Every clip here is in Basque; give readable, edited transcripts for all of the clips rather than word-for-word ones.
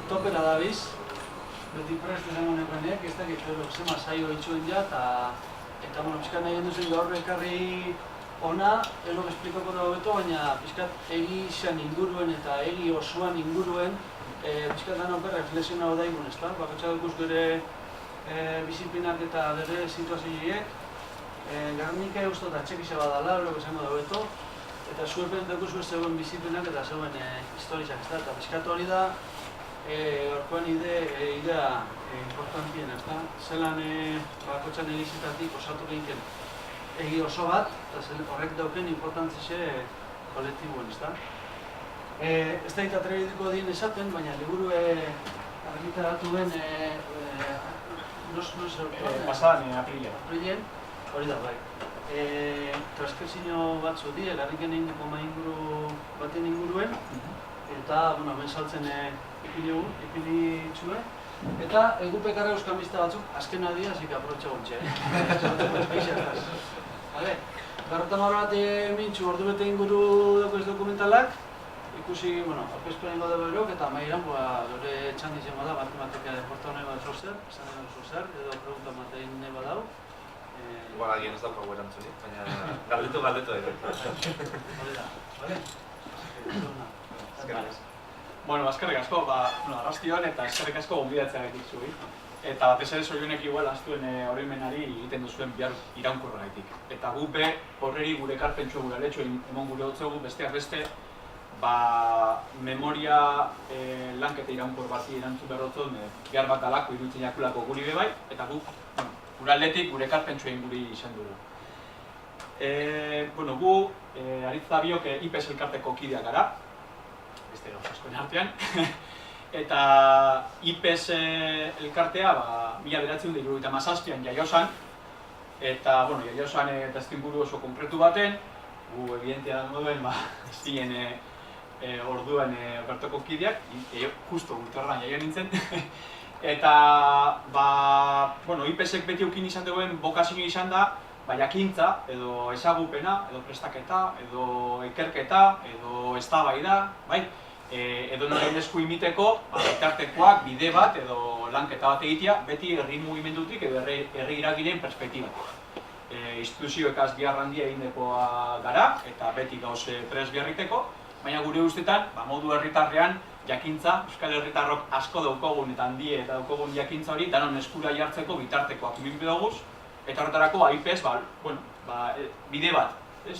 Topela dabiz, beti prest esango nekoenek, ez dakit, zema saio itxuen ja, eta pixkat nahi genduzen gaur ekarri ona, elok esplikako dago beto, baina pixkat egi izan inguruen eta egi osoan inguruen pixkat dano reflexiona daigun, ez da? Bakotxak ikus gure bizipinak eta gure situazioiek, Gernika eustot atxekisa badala, elok esango dago beto, eta zuepen dakuzu ez zegoen bizipinak eta zegoen historizak, ez da? Eta pixkat hori da, horkoan idea importantien, ez da? Zelan bakotxan egizitatik osatu gehiken egi oso bat, eta horrek dauken importantzize kolektibuen, ez da? Ez da atrebituko dien esaten, baina liburu argitaratu ben pasadan aprilean, hori da, bai. Transkripzio batzu die, garriken egin diko inguru baten inguruen, eta, bueno, ben saltzen ipini txue. Eta egupek arra euskamista batzuk, azken adia, zik aprotxa guntxe, Garrotan hor bat mintxu ordu bete inguru dago ez dokumentalak, ikusi, bueno, aurkezpenen gode berok, eta mairan, gure txandizen bada, matematika deporta honen bat zozer, esan den zozer, edo pregunta matein nahi badau. Igual agien ez daukagu erantzunik, baina galdetu ere. Hori da, bale? Bueno, eskerrik asko, arrastion eta eskerrik asko gonbidatzea gaitik zuei. Eta batez ere zorionek igual aztuen oroimenari egiten duzuen bihar iraunkorra gaitik. Eta gu be horreri gure ekarpentsua gure aletxo emon gure hotzegu besteak beste memoria lanketa iraunkor bati erantzun berrotzen bihar bat alako iruditzen jakulako guri be bai, eta gu gure aldetik gure ekarpentsua egin guri izan dugu. Bueno, gu Aritza biok IPES elkarteko kideak gara, beste askoen artean, eta IPES elkartea 1977an jaiosan, eta jaiosan testuinguru oso konkretu baten, gu evidentea da moduen ez diren orduan bertoko kideak, justo urterran jaio nintzen, eta IPESek beti eukin izan duen bokazio izan da, jakintza, edo ezagupena, edo prestaketa, edo ikerketa, edo eztabaida, edo noren esku imiteko, bitartekoak, bide bat, edo lanketa bat egitea, beti herri mugimendutik edo herri iragileen perspektibatik. Instituzioekaz bihar handia egindekoa gara, eta beti gauze pres biharriteko, baina gure ustetan, modu herritarrean, jakintza, Euskal Herritarrok asko daukogun eta handie eta daukogun jakintza hori, danon eskura jartzeko bitartekoak minpe daguz, eta horretarako IPES, bide bat,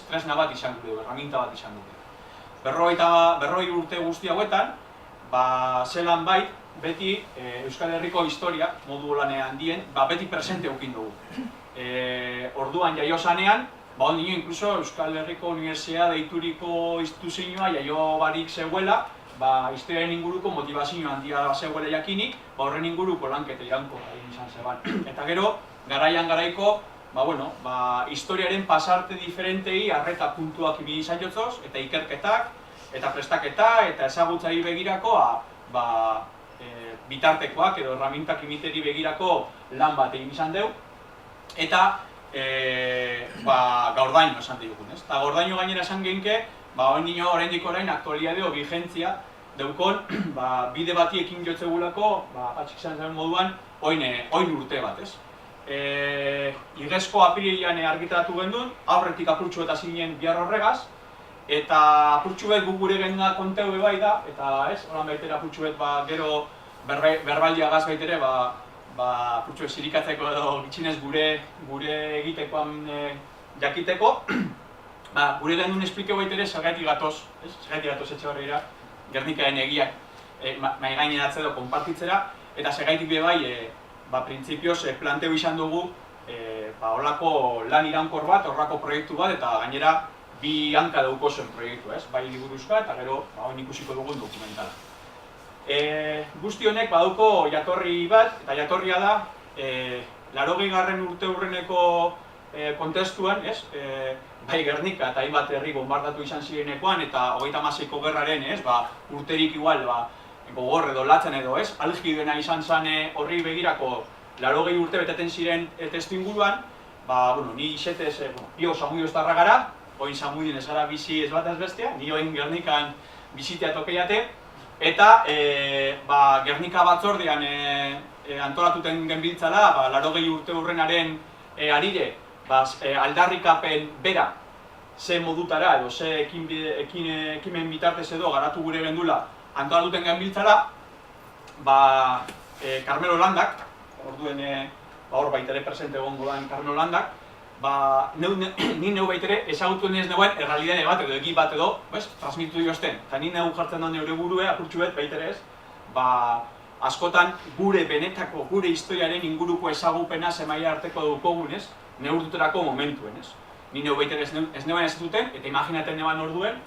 tresna bat izan dugu, erraminta bat izan dugu. 40 urte guzti hauetan, zelan bait, beti Euskal Herriko historia, modu lanean handien, beti presente eukin dugu. Orduan jaio zanean, ondino inkluso Euskal Herriko Unibertsitatea deituriko instituzioa jaio barik zegoela, historiaren inguruko motivazio handia zegoela jakinik, horren inguruko lanketa iraunko egin izan zeban. Eta gero, garaian garaiko, historiaren pasarte diferentei arreta puntuak ibili izan jotzoz, eta ikerketak, eta prestaketa, eta ezagutzari begirako, bitartekoak edo erramintak imiteri begirako lan bat egin izan deu, eta gaurdaino esan dugun, ez? Eta gaurdaino gainera esan genke, oraindik orain aktualiadeo vigentzia deukon, bide bati ekin jotzegulako, atxik izan zen moduan, oin urte bat, ez? Igezko apirilean argitaratu gendun, aurretik apurtxu eta zinen bihar horregaz, eta apurtxu bet gure genuna konteu bai da, eta ez, horan baitera apurtxu bet gero berbaldia gaz baitere, apurtxu zirikatzeko edo gitxinez gure egitekoan jakiteko, gure genuen esplikeu baitere zergaitik gatoz etxe horreira, Gernikaren egiak mai gaineratzea edo konpartitzera, eta zergaitik be bai, printzipioz planteu izan dugu horrako lan iraunkor bat, horrako proiektu bat, eta gainera bi hanka dauko zen proiektu, ez? Bai liburuzka eta gero hori ikusiko dugun dokumentala. Guzti honek baduko jatorri bat, eta jatorria da 80. urte hurreneko kontestuan, ez? Bai Gernika eta hainbat herri bombardatu izan zirenekoan, eta 36ko gerraren, ez? Urterik igual, gogor edo latzen edo, ez? Algidena izan zen horri begirako 80 urte beteten ziren testu inguruan, ni izetez, bio Samudio estarra gara, oin Samudien ez gara bizi ez bat ez bestea, ni oin Gernikan bizitea tokeiate, Eta Gernika batzordean antolatuten genbiltzala, 80 urte hurrenaren harire, aldarrikapen bera ze modutara edo ze ekimen bitartez edo garatu gure gendula antolatuten genbiltzala, Carmelo Landak, orduen hor baitere presente egongo da Carmelo Landak, ni neu baitere ezagutu ez neuen errealitate bat edo egi bat edo transmititu diosten. Eta ni neu jartzen da neure burue, apurtxu bet baitere ez, askotan gure benetako, gure historiaren inguruko ezagupena zemaia arteko dukogun ez, neurtuterako momentuen ez. Ni neu baitere ez neuen ez duten, eta imaginaten neban orduen,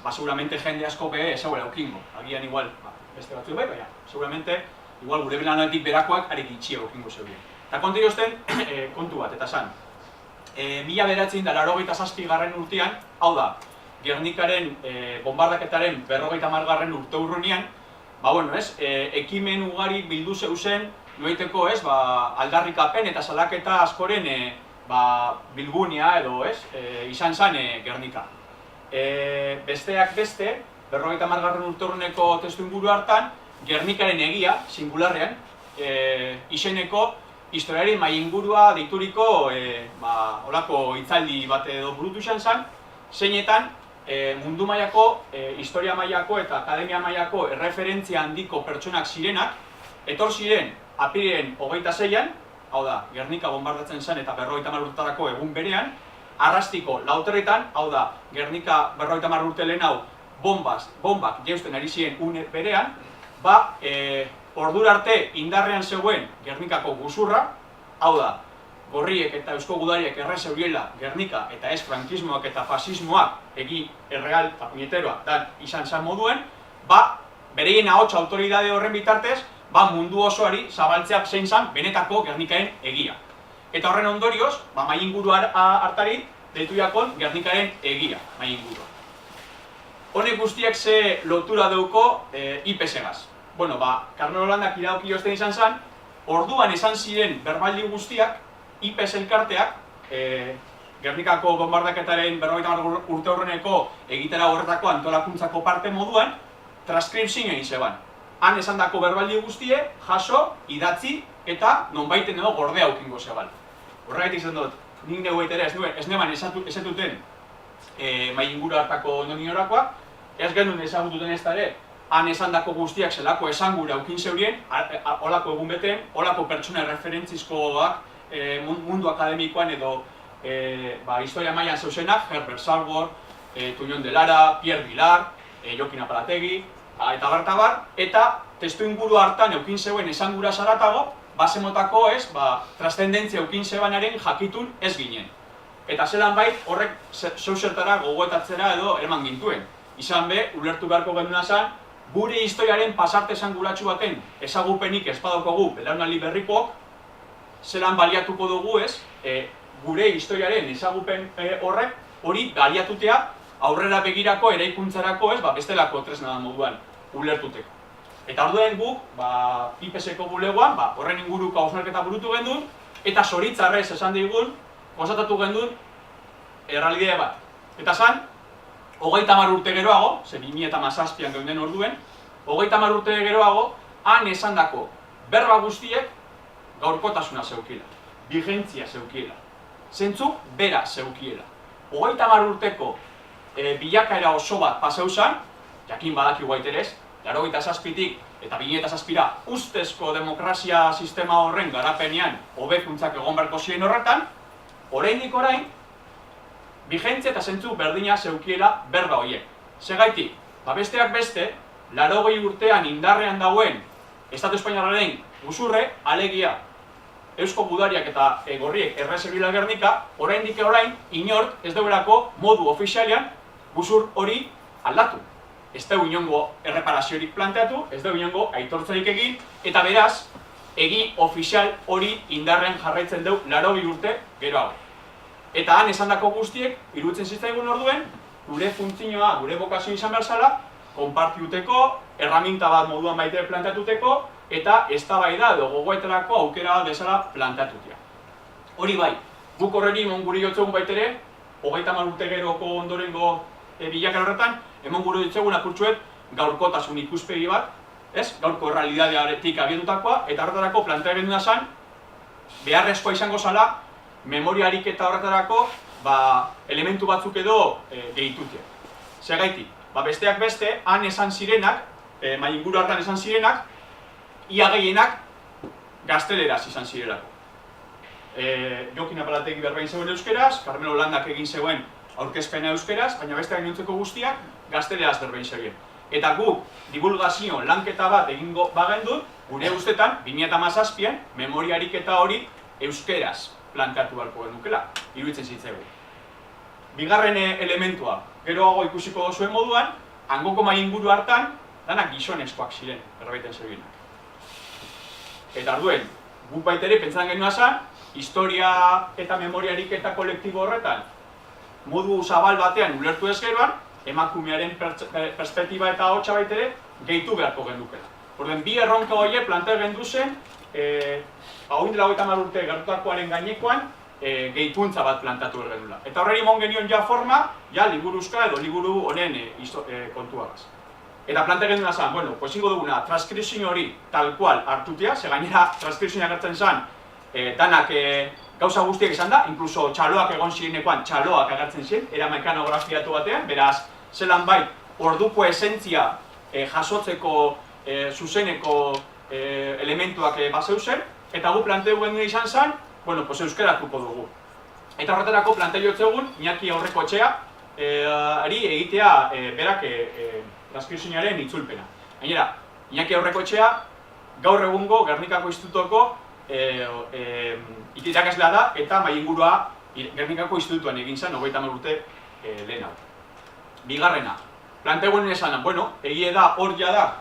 seguramente jende asko behe ezagura eukingo. Agian igual, beste batzu bai, baina, seguramente, igual gure belanatik berakoak arek itxia eukingo zeuden. Eta konti jozten, kontu bat, eta zan, 1987 urtean, hau da, Gernikaren bombardaketaren 50. urte urrunean, ekimen ugari bildu zeuzen, noiteko aldarrikapen eta salaketa askoren bilgunea edo izan zen Gernika. Besteak beste, 50. urte urruneko testu inguru hartan, Gernikaren egia, singularrean, izeneko historiari mai ingurua deituriko olako hitzaldi bat edo burutu izan zen, zeinetan mundu mailako, historia mailako eta akademia mailako erreferentzia handiko pertsonak zirenak, etor ziren apirilen 26an, hau da, Gernika bombardatzen zen eta 50 urtarako egun berean, Arrastiko lauterretan, hau da, Gernika 50 urte lehen hau, bombak jeusten ari ziren une berean, ordura arte indarrean zegoen Gernikako guzurra, hau da, gorriek eta eusko gudariek errez euriela Gernika eta ez frankismoak eta fasismoak egi erreal eta puñeteroa dan izan zen moduen, bereien ahotsa autoridade horren bitartez, mundu osoari zabaltzeak zein zen benetako Gernikaren egia. Eta horren ondorioz, mai inguru hartari deitu jakon Gernikaren egia, mai inguru. Honek guztiak ze lotura deuko IPS-gaz. Carmelo Landak iradoki jozten izan zen, orduan esan ziren berbaldi guztiak, IPS elkarteak, Gernikako bombardaketaren 50 urte horreneko egitera horretako antolakuntzako parte moduan, transkripzioa egin zeban. Han esandako berbaldi guztie, jaso, idatzi eta nonbaiten edo gordea aukingo zeban. Horregatik izan dut, nik neu ere ez neban esatuten mai inguru hartako ondoniorakoak, ez genuen ezagututen ez da ere, han esandako guztiak zelako esangura aukin zeurien, olako egun beten, olako pertsona referentzizkoak mundu akademikoan edo historia mailan zeusenak, Herbert Salvor, Tuñón de Lara, Pierre Vilar, Jokin Apalategi, eta bartabar, eta testu inguru hartan eukin zeuen esangura zaratago, basemotako trascendentzia eukin zebanaren jakitun ez ginen. Eta zelan bait horrek zeuzertara gogoetatzera edo eman gintuen. Izan be, ulertu beharko genuna zen, gure historiaren pasarte esanguratsu baten ezagupenik ez badokogu belaunaldi berrikoak, zelan baliatuko dugu gure historiaren ezagupen horrek hori baliatutea aurrera begirako eraikuntzarako bestelako tresna moduan ulertuteko. Eta orduen guk, IPS-eko bulegoan, horren inguruko hausnarketa burutu gendun, eta zoritzarrez esan digun, konstatatu gendun errealitate bat. Eta zan, 30 urte geroago, ze 2017an geunden orduen, 30 urte geroago, han esandako berba guztiek gaurkotasuna zeukiela, vigentzia zeukiela, zentzu bera zeukiela. 30 urteko bilakaera oso bat paseu zan, jakin badaki guaiterez, 87tik eta 2007ra ustezko demokrazia sistema horren garapenean hobekuntzak egon beharko ziren horretan, oraindik orain, vigentzia eta zentzu berdina zeukiela berba horiek. Segaitik, besteak beste, 80 urtean indarrean dagoen Estatu Espainiarraren guzurre, alegia, eusko gudariak eta gorriek errezerbila Gernika, oraindik orain, inork ez daudelako modu ofizialean guzur hori aldatu. Ez dugu inongo erreparaziorik planteatu, ez dugu inongo aitortzarik egin, eta beraz, egi ofizial hori indarrean jarraitzen dugu 80 urte geroago. Eta han esandako guztiek, iruditzen zitzaigun orduen, gure funtzioa, gure bokazio izan behar zela, konpartiuteko, erraminta bat moduan baita planteatuteko, eta eztabaida edo gogoetarako aukera bat bezala planteatutea. Hori bai, guk horreri guri jotzegun baitere, 30 urte geroko ondorengo bilakera horretan, emon gure ditzegun apurtxuet gaurkotasun ikuspegi bat, ez? Gaurko errealitatearetik abiatutakoa, eta horretarako planteamendua zen, beharrezkoa izango zala, memoria ariketa horretarako elementu batzuk edo gehitutia. Zergatik, besteak beste, han esan zirenak, mai inguru hartan esan zirenak, ia gehienak gazteleraz izan zirelako. Jokin Apalategi berbain zegoen euskeraz, Carmelo Landak egin zegoen aurkezpena euskeraz, baina beste gainontzeko guztiak gazteleraz berbain zegoen. Eta guk divulgazio lanketa bat egingo bagendun, gure ustetan, 2017an, memoria ariketa hori euskeraz planteatu beharko genukela, iruditzen zitzaigun. Bigarren elementua, geroago ikusiko duzuen moduan, hangoko mai inguru hartan, danak gizonezkoak ziren, berbaiten zegoenak. Eta arduen, guk baitere pentsan genuen zen, historia eta memoria ariketa kolektibo horretan, modu zabal batean ulertu ezkeroan, emakumearen perspektiba eta ahotsa baitere gehitu beharko genukela. Orden, bi erronka horiek plantea gendu zen, oin dela 30 urte gertutakoaren gainekoan, gehituntza bat plantatu genula. Eta horreri mon genion ja forma, ja liburuzka edo liburu honen kontuagaz. Eta plantea genduna zen, bueno, pues ingo duguna, transkripzio hori tal cual hartutea, ze gainera transkripzioa agertzen zen, danak gauza guztiak izan da, inkluso txaloak egon zirenekoan txaloak agertzen ziren, era mekanografiatu batean, beraz, zelan bait, orduko esentzia jasotzeko zuzeneko elementuak bazeuzen, eta gu planteu genuen izan zen, bueno, pues euskeratuko dugu. Eta horretarako planteo egun, Iñaki Aurrekoetxea egitea berak transkripzioaren itzulpena. Gainera, Iñaki Aurrekoetxea gaur egungo Gernikako Institutuko irakaslea da eta mai ingurua Gernikako Institutuan egin zen 30 urte lehenago. Bigarrena, planteo genuen esan, bueno, egie da, hor ja da,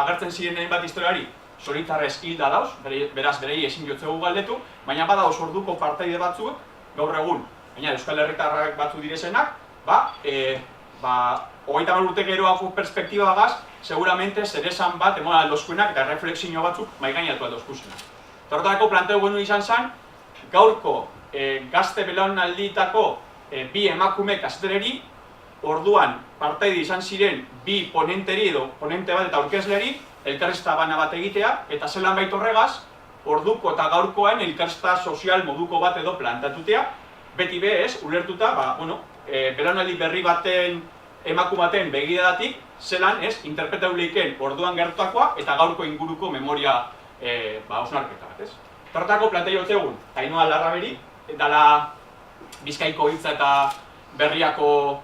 agertzen ziren bat historiari, solitarrez hilda dauz, beraz berei ezin jotzegu galdetu, baina badauz orduko partaide batzuk, gaur egun, baina Euskal Herritarrak batzu direzenak, 30 urte geroako perspektibagaz, seguramente zeresan bat emona aldozkuenak eta reflexio batzuk maigainatu aldozkuzenak. Eta horretarako planteo genuen izan zen, gaurko gazte belaunaldietako bi emakume kazetareri, orduan partaide izan ziren bi ponenteri edo ponente bat eta aurkezleri, elkarrizketa bana bat egitea, eta zelan bait horregaz, orduko eta gaurkoen elkarrizketa sozial moduko bat edo plantatutea, beti bez, ulertuta, belaunaldi berri baten emakumaten begiradatik, zelan interpretatu leiken orduan gertutakoa eta gaurko inguruko memoria hausnarketa bat, ez? Horretako planteo egun, Ainhoa Larraberi, dala Bizkaiko Hitza eta Berriako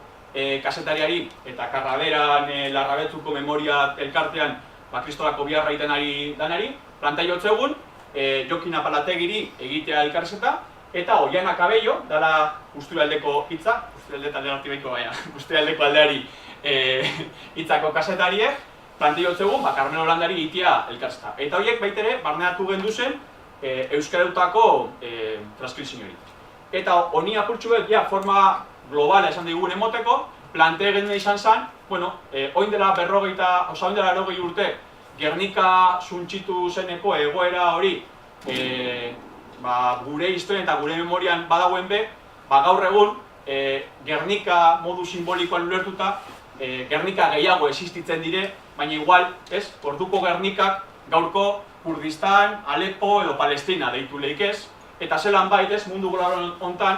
kazetariari eta Karraberan Larrabetzuko memoria elkartean Kristolako biharra egiten ari danari, planteo egun, Jokin Apalategiri egitea elkarrizketa, eta Oiana Cabello, dala Busturialdeko Hitza, Busturialdeko aldeari hitzako kazetariek, planteo egun, Carmelo Landari egitea elkarrizketa. Eta horiek baitere, barneatu gendu zen euskaradutako transkripzio hori. Eta honi apurtxuek, forma globala esan digun emoteko, planteo gendu izan zen, oin dela 80 urte, Gernika suntxitu zeneko egoera hori gure historian eta gure memorian badagoen be, gaur egun Gernika modu simbolikoan ulertuta, Gernika gehiago existitzen dire, baina igual, orduko Gernikak gaurko Kurdistan, Alepo edo Palestina deitu leikez, eta zelan bait mundu global hontan,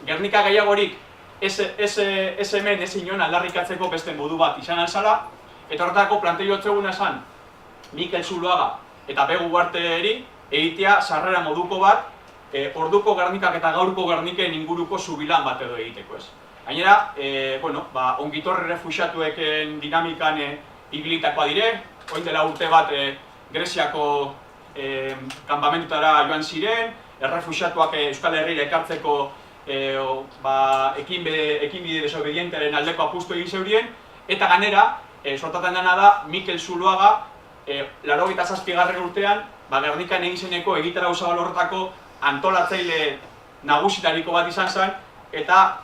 Gernika gehiagorik ez hemen ez inon aldarrikatzeko beste modu bat izan alzala, eta horretako planteo egun esan Mikel Zuloaga eta Begu Ugarteri egitea sarrera moduko bat orduko Gernikak eta gaurko Gerniken inguruko zubilan bat edo egiteko, ez? Gainera, ongitorri refuxiatueken dinamikan ibilitakoa dire, oin dela urte bat Greziako kanpamentutara joan ziren, errefuxiatuak Euskal Herrira ekartzeko ekinbide desobedientearen aldeko apustu egin zeurien, eta ganera, sortatzen dena da, Mikel Zuloaga, 87. urtean, Gernikan egin zeneko egitarau zabal horretako antolatzaile nagusitariko bat izan zen, eta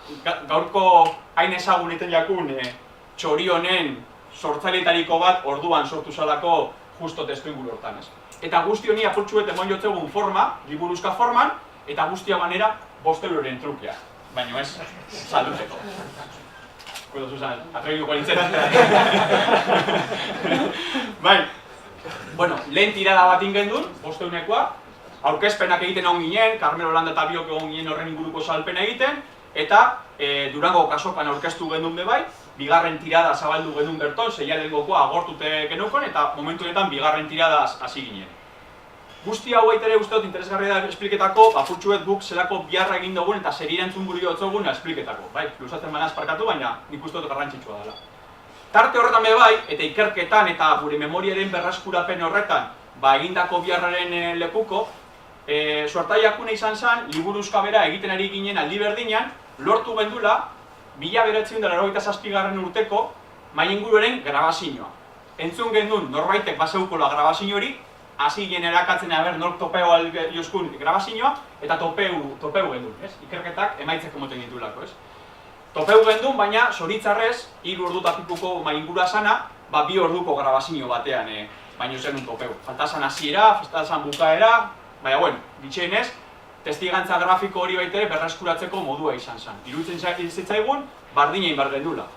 gaurko hain ezagun iten jakun txori honen sortzaileetariko bat orduan sortu zalako justo testu inguru hortan, ez. Eta guzti honi apurtxuet emon jotzegun forma, liburuzka forman, eta guztia manera 5 euroren trukea, baina ez salduteko. Bueno, Susan, atrebiduko nintzen. Bai, bueno, lehen tirada bat ingendun, 500ekoa, aurkezpenak egiten egon ginen, Carmelo Landa eta biok egon ginen horren inguruko salpena egiten, eta Durango kasokan aurkeztu gendun bebai, bigarren tirada zabaldu gendun berton, seialengokoa agortute genukon, eta momentu honetan bigarren tirada hasi ginen. Guzti hau ere uste dut interesgarria da espliketako, apurtxuet guk zelako biharra egin dugun eta zer irantzun guri dutzogun espliketako. Bai, luzatzen baina esparkatu, baina nik uste dut garrantzitsua dela. Tarte horretan bai, eta ikerketan eta gure memoriaren berraskurapen horretan, egindako biharraren lekuko, suertaiakune izan zen, liburuzka bera egiten ari ginen aldi berdinean, lortu gendula, 1987 urteko Maininguruaren grabazioa. Entzun gendun norbaitek baseukola grabazio hori, hasi ginen erakatzen nork topeu joskun grabazioa, eta topeu gendun, ikerketak emaitzeko moten ditulako, ez? Topeu gendun, baina zoritzarrez, 3 ordutapikuko Mainingurua sana, 2 orduko grabazio batean baino zenun topeu. Faltazan hasiera, faltazan bukaera, baina, bueno, bitxeenez, testigantza grafiko hori baitere berreskuratzeko modua izan zen. Iruditzen zitzaigun, bardina inbar gendula.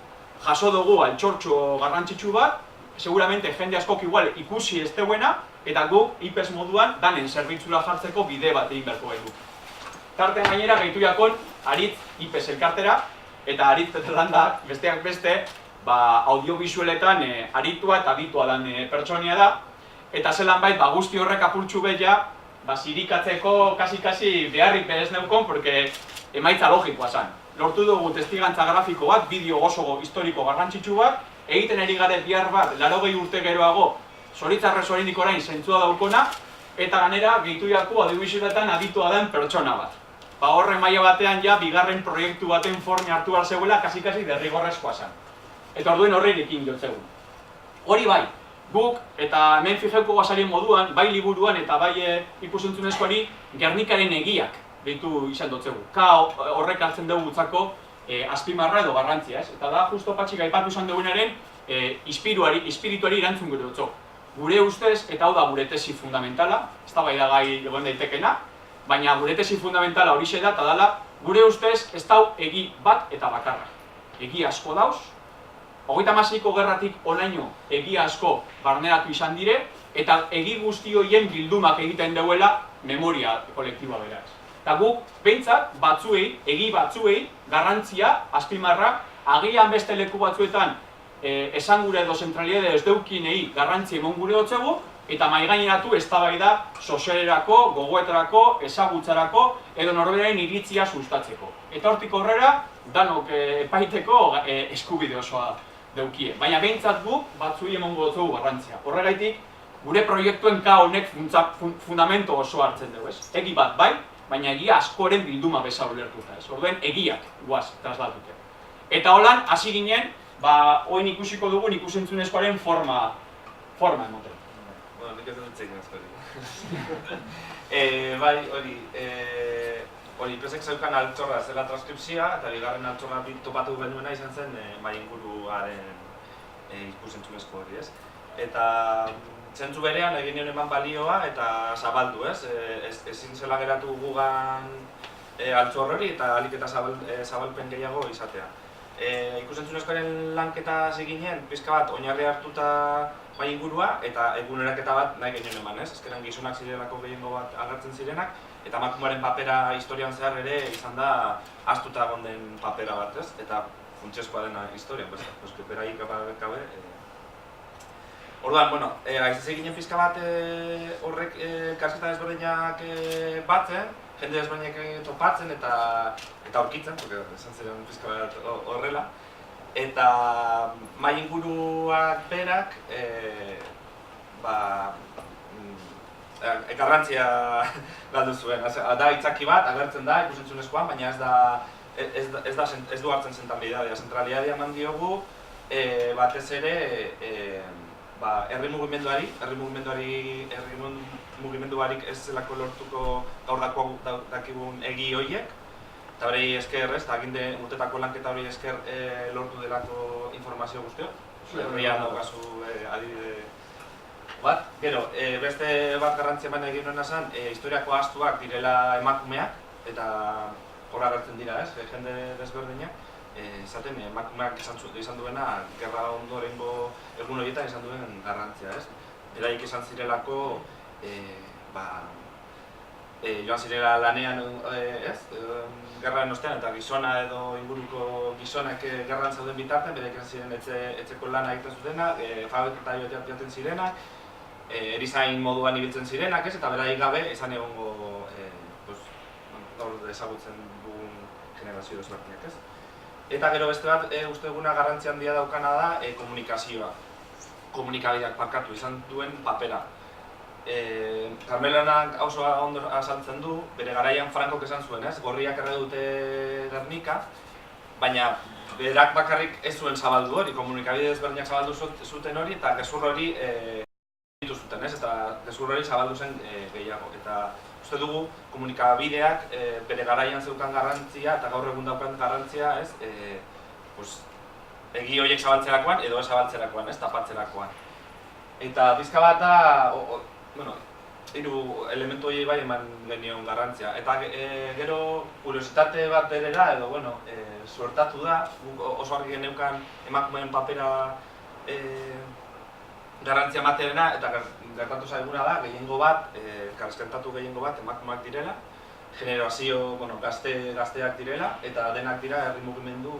Jaso dugu altxortxo garrantzitsu bat, seguramente jende askok igual ikusi ez deuena, eta guk IPES moduan danen zerbitzura jartzeko bide bat egin beharko gaitu. Tarten gainera gehitu jakon Aritz IPES elkartera, eta Aritz Landa besteak beste, audiovisualetan aritua eta aditua dan pertsonia da, eta zelan bait guzti horrek apurtxu behia, zirikatzeko kasi beharrik ez neukon, porque emaitza logikoa zen. Lortu dugu testigantza grafiko bat, bideo oso historiko garrantzitsu bat, egiten ari gare bihar bat, 80 urte geroago, zoritzarrez oraindik orain zentzua daukona, eta ganera gehituako audiovisualetan aditua den pertsona bat. Horren maila batean bigarren proiektu baten forma hartu behar zegoela, kasi derrigorrezkoa zen. Eta orduen horreirekin jotzegun. Hori bai, guk eta hemen fijeuko guazarien moduan, bai liburuan eta bai ikusentzunezkoari Gernikaren egiak deitu izan dotzegu. Horrek hartzen dugu gutzako azpimarra edo garrantzia, ez? Eta da, justo Patxik aipatu izan dugunaren espirituari erantzun gure dutzo. Gure ustez, eta hau da gure tesi fundamentala, ez da bai da gai egon daitekena, baina gure tesi fundamentala horixe da, eta dala, gure ustez ez dau egi bat eta bakarra. Egi asko dauz, 36ko gerratik onaino egia asko barneratu izan dire, eta egi guzti horien bildumak egiten duela memoria kolektiboa beraz. Eta guk, behintzat, egi batzuei, garrantzia, azpimarra, agian beste leku batzuetan esangure edo zentralidade ez deukinei garrantzi emon gure dotzegu, eta maigaineratu eztabaida sozialerako, gogoetarako, ezagutzarako, edo norberaren iritzia sustatzeko. Eta hortik horrera, danok epaiteko eskubide osoa deukie. Baina behintzat guk batzuei emongo dutzugu garrantzia. Horregaitik, gure proiektuen honek fundamento oso hartzen dugu, ez? Egi bat bai, baina egia askoren bilduma beza ulertuta, ez? Orduen egiak guaz traslatute. Eta holan, hasi ginen, oin ikusiko dugun ikusentzunezkoaren forma emoten. Bueno, nik ez dut zeikin hori. Bai, hori, IPESek zeukan altxorra zela transkripzioa, eta bigarren altxorra topatu genuena izan zen Maininguruaren ikusentzunezko hori, ez? Eta zentzu berean egin nion eman balioa eta zabaldu, ez? Ezin zela geratu gugan altxor hori eta alik eta zabalpen gehiago izatea. Ikusentzunezkoaren lanketa ziginen, pizka bat oinarri hartuta Mainingurua eta eguneraketa bat nahi genuen eman, ez? Ezkeran gizonak zirelako gehiengo bat agertzen zirenak, eta emakumearen papera historian zehar ere izan da ahaztuta egon den papera bat, ez? Eta funtsezkoa dena historian, beste, beraik gabe. Orduan, bueno, aiz eginen pizka bat horrek kasketa desberdinak batzen, jende desberdinak topatzen eta aurkitzen, porque esan ziren pizka bat horrela. Eta Maininguruak berak garrantzia galdu zuen. Da itzaki bat, agertzen da ikusentzunezkoan, baina ez du hartzen zentralidadea. Zentralidadea eman diogu batez ere herri mugimenduarik ez zelako lortuko gaur dakigun egi horiek. Eta hori esker, eta aginde urtetako lanketa hori esker lortu delako informazio guztio. Herrian daukazu adibide bat. Gero, beste bat garrantzia baina egin nuena zen, historiako ahaztuak direla emakumeak, eta hor agertzen dira, ez, jende desberdinak. esaten emakumeak izan duena gerra ondorengo egun horietan izan duen garrantzia, ez? Beraik izan zirelako joan zirela lanean, gerraren ostean eta gizona edo inguruko gizonak gerran zauden bitartean, beraik izan ziren etxeko lana egiten zutena, fabrik eta joaten zirenak, erizain moduan ibiltzen zirenak, ez? Eta beraik gabe esan egongo gaur ezagutzen dugun generazio desberdinak, ez? Eta gero beste bat, uste duguna garrantzi handia daukana da komunikazioa. Komunikabideak parkatu izan duen papera. Carmelanak oso ondo azaltzen du, bere garaian Frankok esan zuen, ez? Gorriak erre dute Gernika, baina berak bakarrik ez zuen zabaldu hori, komunikabide ezberdinak zabaldu zuten hori, eta gezur hori ditu zuten, ez? Eta gezur hori zabaldu zen gehiago. Eta uste dugu komunikabideak bere garaian zeukan garrantzia eta gaur egun daukan garrantzia, ez? Egi horiek zabaltzerakoan edo ez zabaltzerakoan, ez? Tapatzerakoan. Eta pizka bat da, hiru elementu horiei bai eman genion garrantzia. Eta gero kuriositate bat ere da, edo suertatu da, oso argi geneukan emakumeen papera garrantzia ematearena, eta gertatu zaiguna da, gehiengo bat, karreskentatu gehiengo bat emakumeak direla, generazio, gazteak direla, eta denak dira herri mugimendu,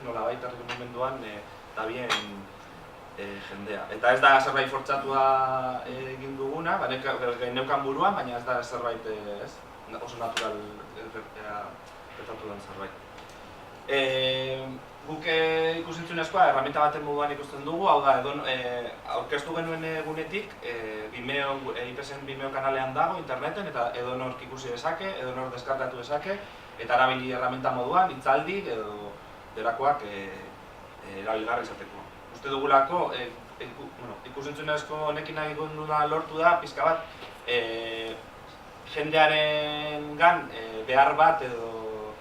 nolabait herri mugimenduan dabien jendea. Eta ez da zerbait fortzatua egin duguna, geneukan buruan, baina ez da zerbait oso natural gertatu den zerbait. Guk ikusentzunezkoa erraminta baten moduan ikusten dugu, hau da, aurkeztu genuen egunetik, IPSen Vimeo kanalean dago, interneten, eta edonork ikusi dezake, edonork deskargatu dezake, eta erabili erraminta moduan, hitzaldi edo delakoak erabilgarri izateko. Uste dugulako, ikusentzunezko honekin nahi duguna lortu da, pizka bat, jendearengan behar bat edo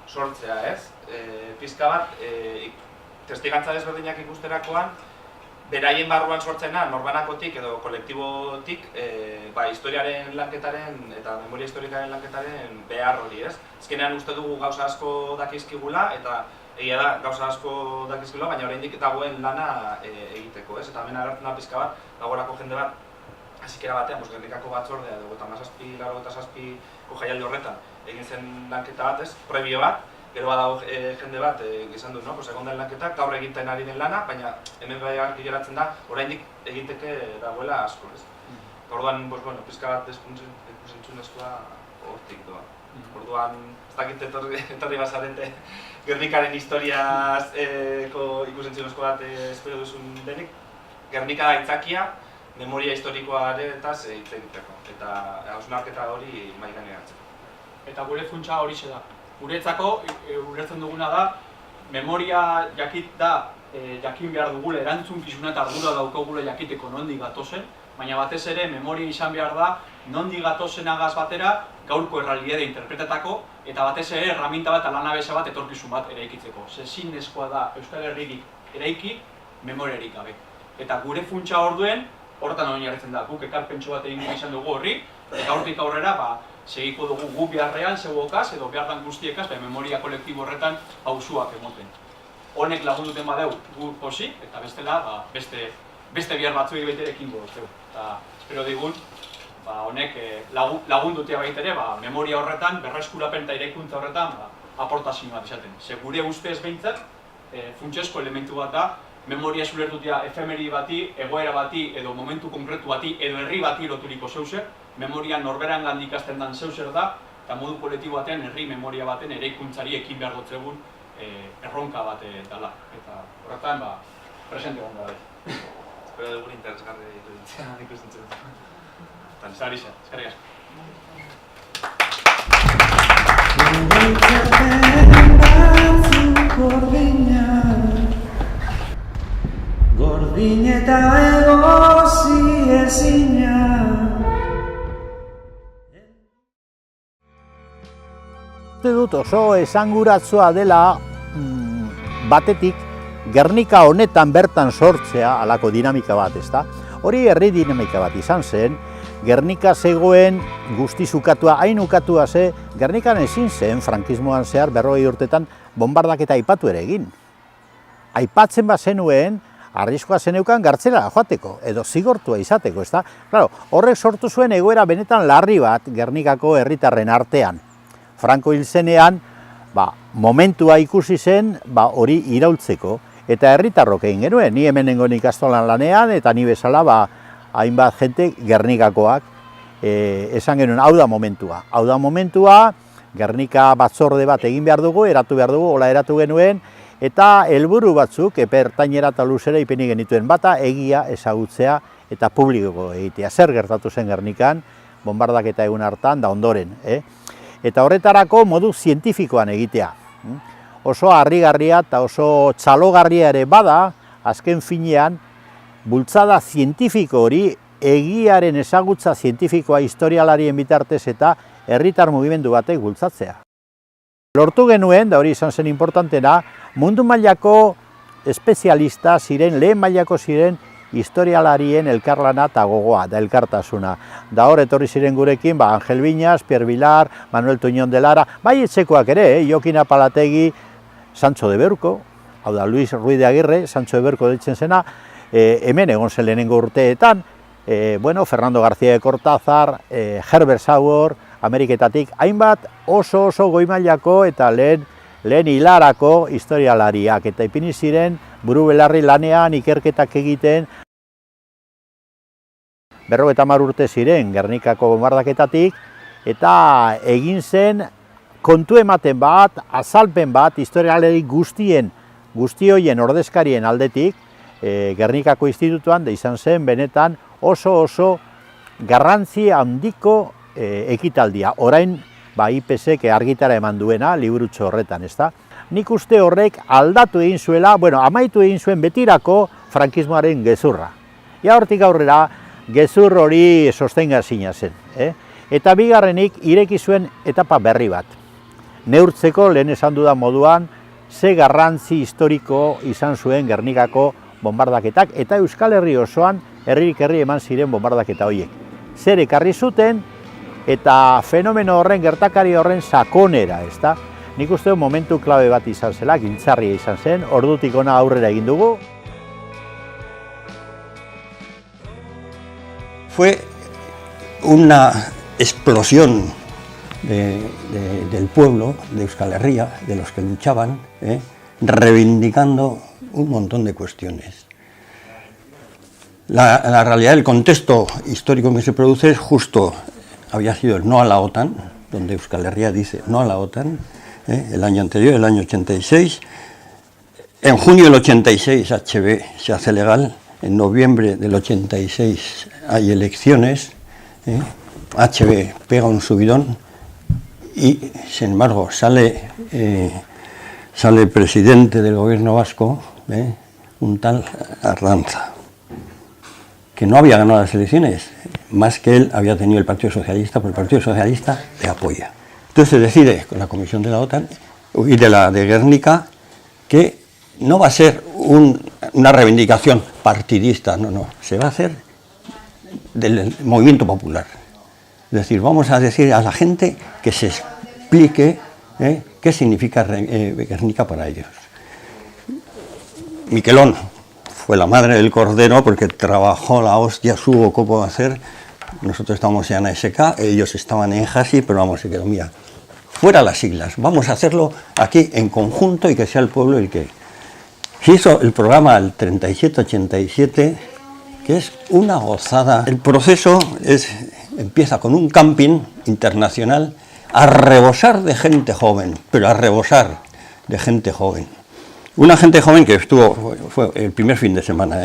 sortzea, ez? Pizka bat, testigantza desberdinak ikusterakoan, beraien barruan sortzena, norbanakotik edo kolektibotik, historiaren lanketaren eta memoria historikaren lanketaren behar hori, ez? Azkenean uste dugu gauza asko dakizkigula, eta egia da gauza asko dakizkigula, baina oraindik dagoen lana egiteko, ez? Eta hemen agertzen da pizka bat, dagoelako jende bat, hazikera batean, Gernikako batzordea edo 57ko jaialdi horretan egin zen lanketa bat, ez? Prebio bat, gero badago jende bat izan du, egon den lanketak, gaur egiten ari den lana, baina hemen bai geratzen da, oraindik egiteke dagoela asko, ez? Orduan, pizka bat ikusentzunezkoa hortik doa. Orduan, ez dakit etorri bazarete Gernikaren historiazko ikusentzunezko bat espero duzun denik. Gernika da aitzakia, memoria historikoaretaz hitz egiteko, eta hausnarketa hori mahai gainean hartzeko. Eta gure funtsa horixe da. Guretzako, ulertzen duguna da, memoria jakin behar dugula, erantzunkizuna eta ardura daukagula jakiteko nondik gatozen, baina batez ere memoria izan behar da nondik gatozenagaz batera gaurko errealitate interpretatako, eta batez ere erraminta bat eta lanabesa bat etorkizun bat eraikitzeko. Zinezkoa da Euskal Herririk eraiki memoriarik gabe. Eta gure funtsa orduen, horretan oinarritzen da, guk ekarpentso bat egin izan dugu horri, eta hortik aurrera, segiko dugu gu beharrean, zeugokaz, edo behartan guztiekaz, memoria kolektibo horretan pausuak emoten. Honek lagunduten badeu gu posi, eta bestela, beste bihar batzuei baiterekin gozteu. Eta espero digun, honek lagundutea baitere, memoria horretan, berreskurapen eta eraikuntza horretan, aportazio bat izaten. Ze gure ustez behintzat, funtsezko elementu bat da, memoria zulertutia efemeri bati, egoera bati, edo momentu konkretu bati, edo herri bati loturiko zeuzer, memoria norberan gandik ikasten dan zeuzer da, eta modu kolektibo batean, herri memoria baten eraikuntzari ekin behar dutzegun erronka bat dela. Eta horretan, presente gonda da. Espero dugun interesgarri ditu ikusten. Zarixa, eskerrik asko. Gordin eta egozi ezina. Uste dut oso esanguratsua dela batetik Gernika honetan bertan sortzea halako dinamika bat, ezta? Hori herri dinamika bat izan zen, Gernika zegoen guzti zukatua, hain ukatua ze, Gernikan ezin zen, frankismoan zehar 40 urtetan, bombardaketa aipatu ere egin. Aipatzen bazenuen, arriskoa zeneukan gartzela joateko, edo zigortua izateko, ezta? Claro, horrek sortu zuen egoera benetan larri bat Gernikako herritarren artean. Franco hil zenean, momentua ikusi zen, hori iraultzeko, eta herritarrok egin genuen, ni hemen nengoen ikastolan lanean, eta ni bezala, hainbat jente Gernikakoak, esan genuen, hau da momentua. Hau da momentua, Gernika batzorde bat egin behar dugu, hola eratu genuen, eta helburu batzuk, epe ertainera eta luzera ipini genituen bata, egia ezagutzea eta publiko egitea. Zer gertatu zen Gernikan, bombardaketa egun hartan, da ondoren. Eta horretarako modu zientifikoan egitea. Oso harrigarria eta oso txalogarria ere bada, azken finean, bultzada zientifiko hori, egiaren ezagutza zientifikoa historialarien bitartez eta herritar mugimendu batek bultzatzea. Lortu genuen, da hori izan zen importantena, mundu mailako espezialista ziren, lehen mailako ziren historialarien elkarlana eta gogoa, da elkartasuna. Da hor etorri ziren gurekin, Angel Viñas, Pierre Vilar, Manuel Tuñón de Lara, bai etxekoak ere, Jokin Apalategi, Sancho de Berko, hau da Luis Ruiz de Agirre, Sancho de Berko deitzen zena, hemen egon zen lehenengo urteetan, Fernando García de Cortázar, Herbert Sauer, Ameriketatik, hainbat oso goi mailako eta lehen hilarako historialariak, eta ipini ziren buru belarri lanean ikerketak egiten. 50 urte ziren Gernikako bombardaketatik, eta egin zen kontu ematen bat, azalpen bat, historialari guzti hoien ordezkarien aldetik, Gernikako institutuan, da izan zen benetan oso garrantzi handiko ekitaldia. Orain, IPSek argitara eman duena, liburutxo horretan, ezta? Nik uste horrek aldatu egin zuela, amaitu egin zuen betirako frankismoaren gezurra. Ja hortik aurrera, gezur hori sostengazina zen. Eta bigarrenik, ireki zuen etapa berri bat. Neurtzeko, lehen esan dudan moduan, ze garrantzi historiko izan zuen Gernikako bombardaketak, eta Euskal Herri osoan herririk herri eman ziren bombardaketa horiek. Zer ekarri zuten, eta fenomeno horren, gertakari horren sakonera, ezta? Nik uste momentu klabe bat izan zela, giltzarria izan zen, ordutik ona aurrera egin dugu. Fue una explosión del pueblo, de Euskal Herria, de los que luchaban, reivindicando un montón de cuestiones. La realidad, el contexto histórico que se produce es justo, había sido el no a la OTAN, donde Euskal Herria dice no a la OTAN, el año anterior, el año 86. En junio del 86 HB se hace legal, en noviembre del 86 hay elecciones, HB pega un subidón y, sin embargo, sale presidente del gobierno vasco, un tal Ardanza, que no había ganado las elecciones, más que él había tenido el Partido Socialista, pero el Partido Socialista le apoya. Entonces se decide con la Comisión de la OTAN y de Gernika que no va a ser una reivindicación partidista, no, se va a hacer del movimiento popular. Es decir, vamos a decir a la gente que se explique qué significa Gernika para ellos. Miquelón fue la madre del cordero porque trabajó la hostia, supo cómo hacer. Nosotros estábamos en ASK, ellos estaban en Hasi, pero vamos, se quedó, mira, fuera las siglas, vamos a hacerlo aquí en conjunto y que sea el pueblo el que... Se hizo el programa el 37-87, que es una gozada. El proceso empieza con un camping internacional a rebosar de gente joven, pero a rebosar de gente joven. Una gente joven que fue el primer fin de semana,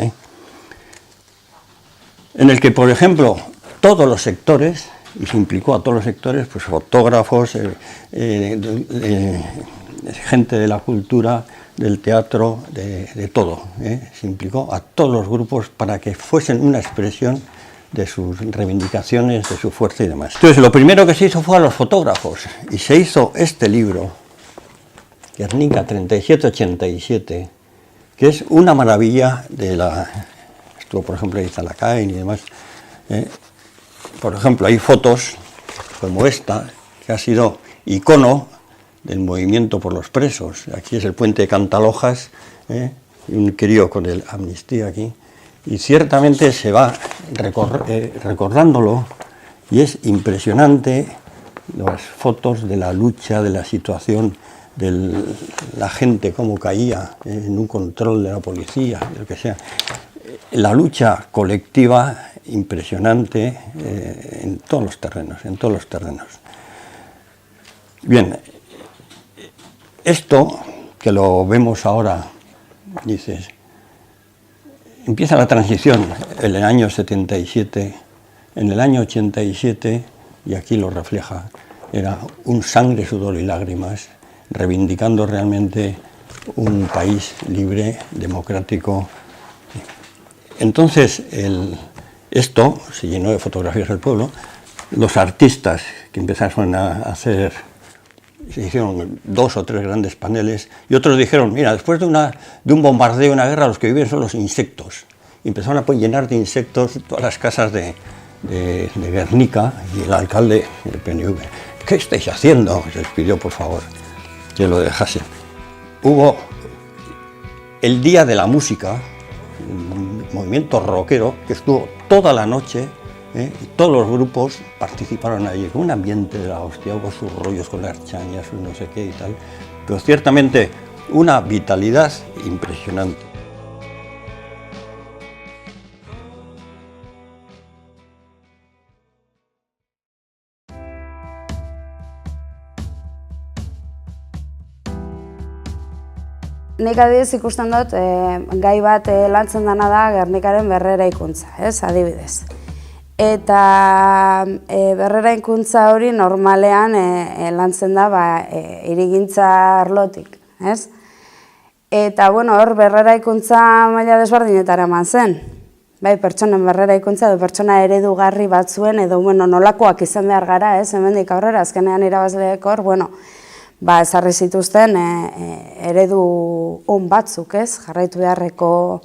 en el que, por ejemplo, todos los sectores, y se implicó a todos los sectores, pues fotógrafos, gente de la cultura, del teatro, de todo, se implicó a todos los grupos para que fuesen una expresión de sus reivindicaciones, de su fuerza y demás. Entonces, lo primero que se hizo fue a los fotógrafos, y se hizo este libro, Gernika 37-87, que es una maravilla estuvo por ejemplo Izalakain y demás, por ejemplo, hay fotos como esta, que ha sido icono del movimiento por los presos. Aquí es el puente de Cantalojas, y un crío con el Amnistía aquí, y ciertamente se va recordándolo, y es impresionante las fotos de la lucha, de la situación, de la gente cómo caía en un control de la policía, de lo que sea. La lucha colectiva impresionante en todos los terrenos, Bien, esto que lo vemos ahora, dices, empieza la transición en el año 77, en el año 87, y aquí lo refleja, era un sangre, sudor y lágrimas, reivindicando realmente un país libre, democrático. Entonces, esto se llenó de fotografías del pueblo. Los artistas que empezaron a hacer, se hicieron 2 o 3 grandes paneles, y otros dijeron, mira, después de un bombardeo, una guerra, los que viven son los insectos. Y empezaron a llenar de insectos todas las casas de Guernica, y el alcalde del PNV, ¿qué estáis haciendo? Les pidió, por favor, que lo dejasen. Hubo el Día de la Música, un movimiento rockero que estuvo toda la noche, y todos los grupos participaron allí, con un ambiente de la hostia, hubo sus rollos con las chañas, no sé qué y tal, pero ciertamente una vitalidad impresionante. Nik adibidez ikusten dut, gai bat lantzen dena da Gernikaren berreraikuntza, adibidez. Eta berreraikuntza hori normalean lantzen da hirigintza arlotik, Eta, hor berreraikuntza maila desberdinetara eman zen. Bai, pertsonen berreraikuntza edo pertsona eredugarri batzuen edo, nolakoak izan behar gara, hemendik aurrera, azkenean irabazleek hor, ezarri zituzten eredu on batzuk, jarraitu beharreko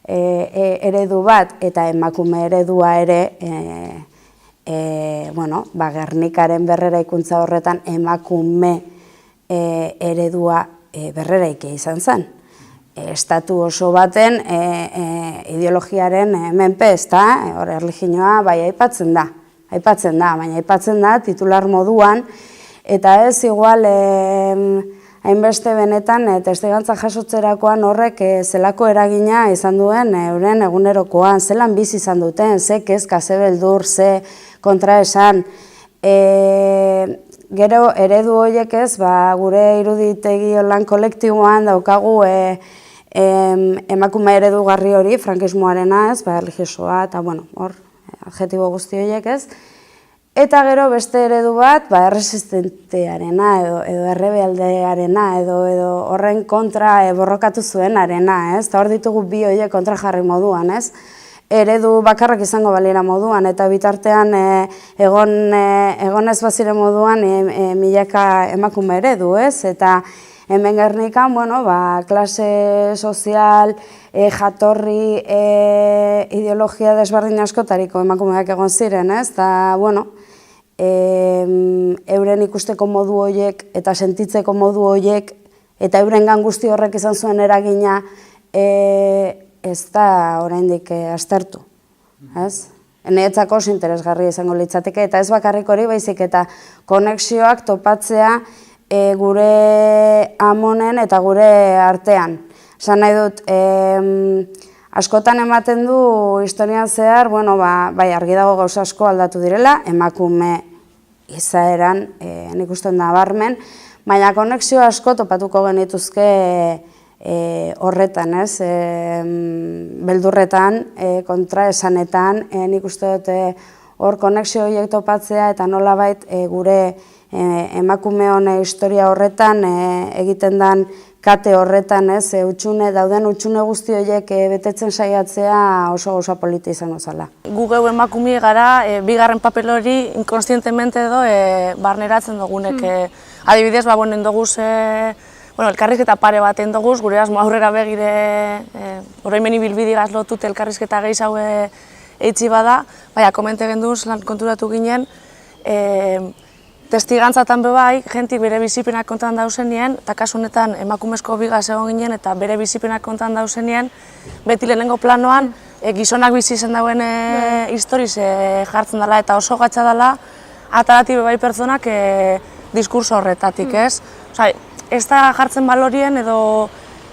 eredu bat, eta emakume eredua ere, Gernikaren berreraikuntza horretan emakume eredua berreraikia izan zen. Estatu oso baten ideologiaren menpe, erlijioa bai aipatzen da, baina aipatzen da titular moduan, eta ez igual hainbeste benetan testigantza jasotzerakoan horrek zelako eragina izan duen euren egunerokoan, zelan bizi izan duten, ze kezka, ze beldur, ze kontraesan. Gero eredu horiek gure iruditegi lan kolektiboan daukagu emakume eredugarri hori, frankismoarena erlijiosoa, eta hor, adjetibo guzti horiek Eta gero beste eredu bat, erresistentearena edo errebeldearena edo horren kontra borrokatu zuenarena, eta hor ditugu bi horiek kontra jarri moduan, Eredu bakarrak izango baliera moduan, eta bitartean egon ez bazire moduan milaka emakume eredu, Eta hemen Gernikan, klase sozial, jatorri, ideologia desberdin askotariko emakumeak egon ziren, eta, euren ikusteko modu horiek eta sentitzeko modu horiek eta eurengan guzti horrek izan zuen eragina ez da oraindik aztertu, Niretzako oso interesgarria izango litzateke, eta ez bakarrik hori baizik eta konexioak topatzea gure amonen eta gure artean. Esan nahi dut, askotan ematen du historian zehar, argi dago gauza asko aldatu direla, emakume izaeran nik uste nabarmen, baina konexio asko topatuko genituzke horretan, beldurretan, kontraesanetan, nik uste dut hor konexio horiek topatzea eta nolabait gure emakumeon historia horretan egiten den kate horretan, dauden utxune guzti horiek betetzen saiatzea oso gauza polita izango zela. Gu geu emakume gara, bigarren papel hori inkonstientemente edo barneratzen dugunek. Adibidez, endoguz, elkarrizketa pare bat endoguz, gure asmo aurrera begire, oroimeni bilbidigaz lotut elkarrizketa gehiago eitzi bada, baina komente genduz lan konturatu ginen, testigantzatan bebai, jentik bere bizipenak kontan dauzenien, eta kasu honetan emakumezko bigaz egon ginen eta bere bizipenak kontan dauzenien, beti lehenengo planoan, gizonak bizi izen dauen historiz jartzen dela eta oso gatsa dela, atarati bebai pertsonak diskurso horretatik, ez? Osa, ez da jartzen balorien edo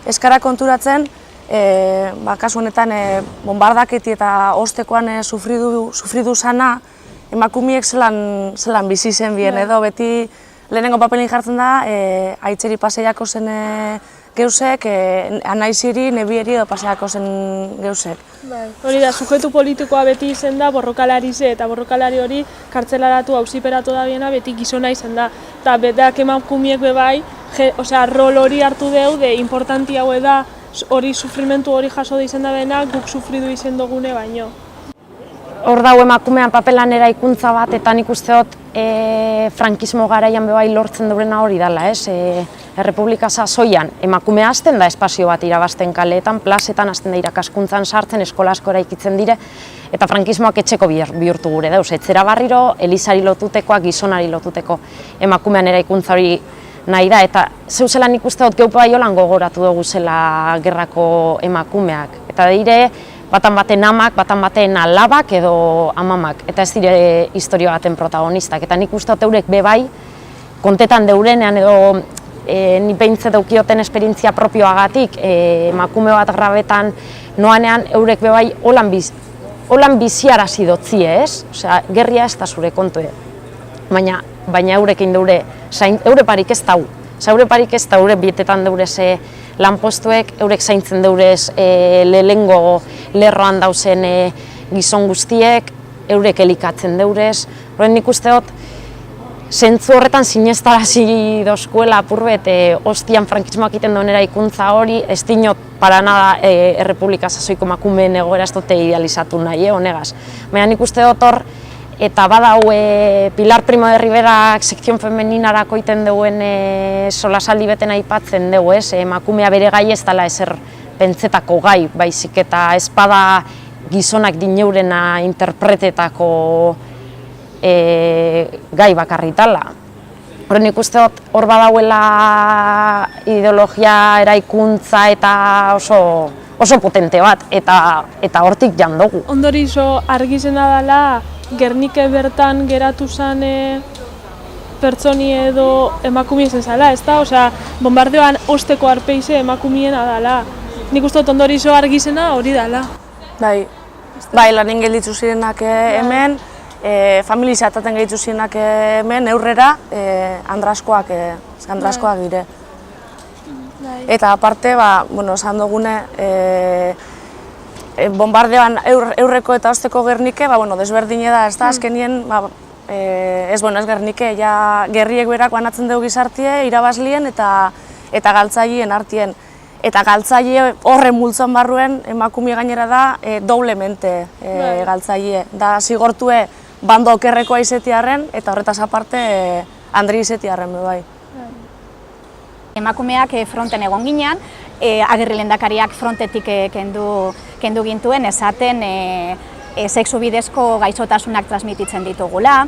eskara konturatzen, kasu honetan bombardaketi eta ostekoan sufridu zana, emakumiek zelan bizi zen bien edo, beti lehenengo papelin jartzen da, aitzeri paseiako zen geusek, anaiziri, nebieri edo paseiako zen geusek. Hori da, sujetu politikoa beti izen da borrokalari ze, eta borrokalari hori kartzelaratu, auziperatu da biena, beti gizona izen da. Eta betak emakumiek bebai, rol hori hartu deu, de importanti hau da, hori sufrimentu hori jaso da izen da bena, guk sufridu izen dugune baino. Hor dago emakumean papelan eraikuntza bat, eta nik uste dut frankismo garaian bebai lortzen durena hori dela, ez? Errepublika sasoian emakumea hasten da espazio bat irabazten kaleetan, plazetan hasten da irakaskuntzan sartzen, eskola asko eraikitzen dire, eta frankismoak etxeko bihurtu gure dauz. Etzera barriro, elizari lotuteko, gizonari lotuteko emakumean eraikuntza hori nahi da, eta zeuzela nik uste dut geupa baiolan gogoratu dugu zela gerrako emakumeak. Eta dire, batan baten amak, batan baten alabak edo amamak, eta ez dire historia baten protagonistak. Eta nik uste dut eurek bebai, kontetan deurenean edo ni behintzat daukioten esperientzia propioagatik, emakume bat grabetan noanean eurek bebai holan biziarazi dotzie, ez? Osea, gerria ez da zure kontue. Baina eurekin deure, eure parik ez dau. Eure parik ez da, eure bietetan deurez lanpostuek, eurek zaintzen deurez lehengo lerroan dauzen gizon guztiek, eurek elikatzen deurez. Horren nik uste dut, zentzu horretan sinestarazi dozkuela apurbet, ostian frankismoak iten duen eraikuntza hori, ez dinot para nada Errepublika sasoiko emakumeen egoera ez dute idealizatu nahi, honegaz. Baina nik uste dut hor, eta badau Pilar Primo de Riverak sekzion femeninarako iten duen solasaldi beten aipatzen dugu, ez? Emakumea bere gai ez dela ezer pentsetako gai, baizik eta espada gizonak dineurena interpretetako gai bakarritala. Horren ikuste dut hor badauela ideologia eraikuntza eta oso potente bat, eta hortik jan dugu. Ondorizo argizena dela, Gernike bertan geratu zen pertsoni edo emakumien zen zala, ez da? Osea, bombardeoan osteko arpeize emakumiena dela. Nik uste dut ondorizo argizena hori dela. Bai, lanin gelditzu zirenak hemen, familizataten gehitu zirenak hemen, eurrera, andraskoak dire. Eta aparte, esan dugune, bombardeoan eurreko eta osteko Gernike, desberdine da, ez da, azkenien, ez Gernike, gerriek berak banatzen dugu gizartie, irabazlien eta galtzailien artien. Eta galtzaile horren multzon barruen emakume gainera da doblemente galtzaile. Da zigortue bando okerrekoa izetiarren eta horretaz aparte Andri izetiarren bai. Emakumeak fronten egon ginean, Agirre lehendakariak frontetik kendu gintuen esaten sexu bidezko gaixotasunak transmititzen ditugula.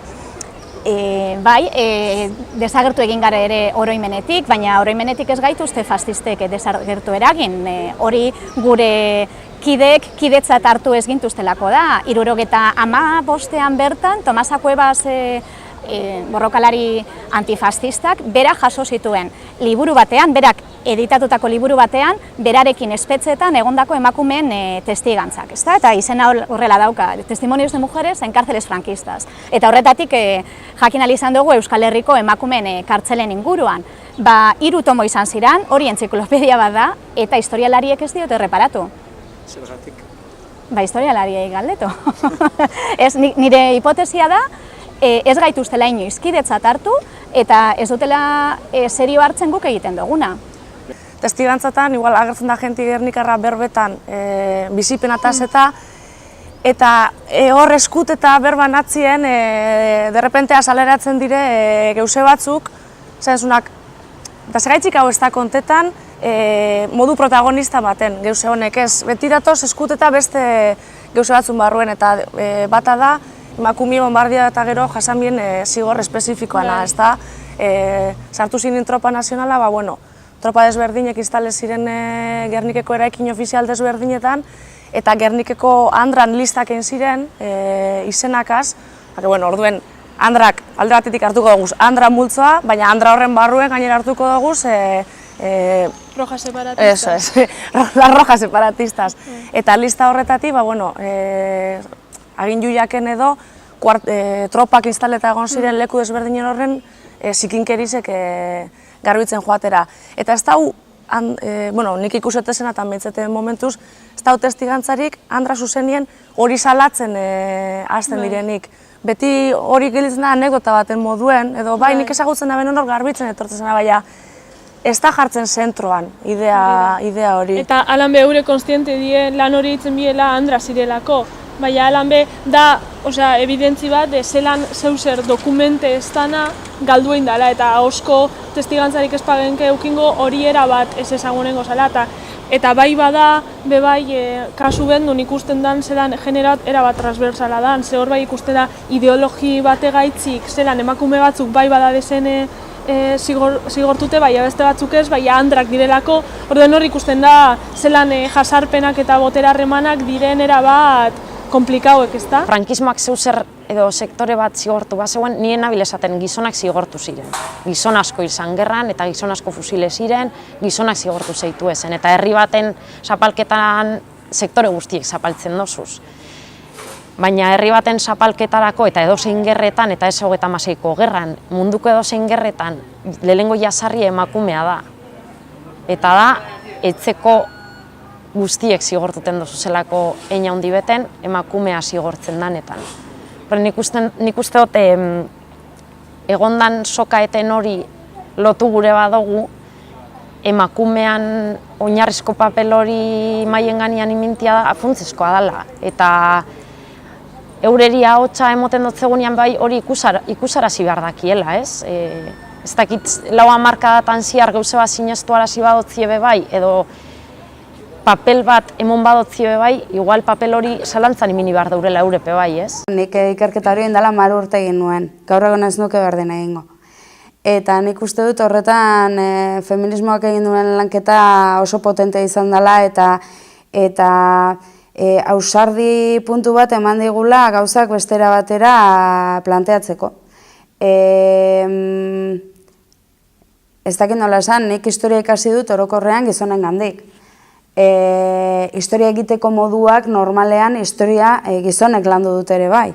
Desagertu egin gara ere oroimenetik, baina oroimenetik ez gaituzte fascistek desagertu eragin. Hori gure kidetzat hartu ez gintuztelako da. 75ean bertan, Tomas Akuebas borrokalari antifascistak berak jaso zituen liburu batean, berak editatutako liburu batean, berarekin espetxeetan egondako emakumeen testigantzak, ezta? Eta izena horrela dauka, Testimonios de mujeres en cárceles franquistas. Eta horretatik jakin ahal izan dugu Euskal Herriko emakumeen kartzelen inguruan. 3 tomo izan ziren, hori entziklopedia bat da, eta historialariek ez diote erreparatu. Zergatik? Historialariei galdetu. Nire hipotesia da, ez gaituztela inoiz kidetzat hartu eta ez dutela serio hartzen guk egiten duguna. Testigantzatan, igual agertzen da jenti gernikarra berbetan bizipenataz eta hor eskut eta berban atzien derrepente azaleratzen dire geuse batzuk, zainzunak, eta segaitzik hau ez da kontetan, modu protagonista baten geuse honek ez. Beti datoz eskuteta beste geuse batzun barruen eta bata da emakume bombardia eta gero jasan bien zigor espezifikoana, ez da? Sartu zinen tropa nazionala, tropa desberdinek instale ziren Gernikeko eraikin ofizial desberdinetan eta Gernikeko Andran listak egin ziren izenakaz, orduen Andrak alde batetik hartuko dugu Andra multzoa, baina Andra horren barruen gainera hartuko dugu Roja separatistas. Las rojas separatistas. Eta lista horretatik, aginduiaken edo tropak instaleta egon ziren leku desberdinen horren zikinkerizek garbitzen joatera. Eta ez dau, nik ikusetezena eta mentzeten momentuz, ez dau testigantzarik Andra zuzenien hori salatzen hasten direnik. Beti hori gilitzen da anekdota baten moduen, edo nik ezagutzen da benen hor garbitzen etortzen baina ez da jartzen zentroan idea hori. Eta alan be eure konstiente die lan hori ditzen biela Andra zirelako. Baina alan be da, evidentzi bat, zelan zeuser dokumente ez dana galduein dela eta osko testigantzarik espagenke eukingo hori bat ez ezagunengo zela. Eta bai bada, kasu bendun ikusten dan zelan generat erabat transversala dan, ze hor bai ikusten da ideologi bategaitzik zelan emakume batzuk bai bada dezen zigortute, baina beste batzuk ez, baina Andrak direlako, orduan hor ikusten da zelan jasarpenak eta botera harremanak diren erabat komplikauek, ez da? Frankismoak zeuzer edo sektore bat zigortu bazegoen, nien nabil esaten gizonak zigortu ziren. Gizon asko izan gerran eta gizon asko fusile ziren, gizonak zigortu zeitu ezen. Eta herri baten zapalketan sektore guztiek zapaltzen dozuz. Baina herri baten zapalketarako eta edozein gerretan eta ez 36ko gerran, munduko edozein gerretan lehenengo jasarri emakumea da. Eta da, etzeko guztiek zigortuten dozuzelako hein handi beten, emakumea zigortzen danetan. Nik uste dut egondan sokaeten hori lotu gure badugu, emakumean oinarrizko papel hori maien ganean imintia da, funtsezkoa dela. Eta eureri ahotsa emoten dut zegunean bai hori ikusarazi behar dakiela, ez? Ez dakit lau hamarkadatan ziar gauze bat sinestu arazi badotzie bai, edo papel bat emon badotzie bai, igual papel hori zalantzan imini behar daurela eurepe bai, ez? Nik ikerketa hori indela 10 urte egin nuen, gaur egon ez nuke berdin egingo. Eta nik uste dut horretan feminismoak egin duen lanketa oso potente izan dela eta ausardi puntu bat eman digula gauzak bestera batera planteatzeko. Ez dakit nola esan, nik historia ikasi dut orokorrean gizonen gandik. Historia egiteko moduak normalean historia gizonek landu dut ere bai.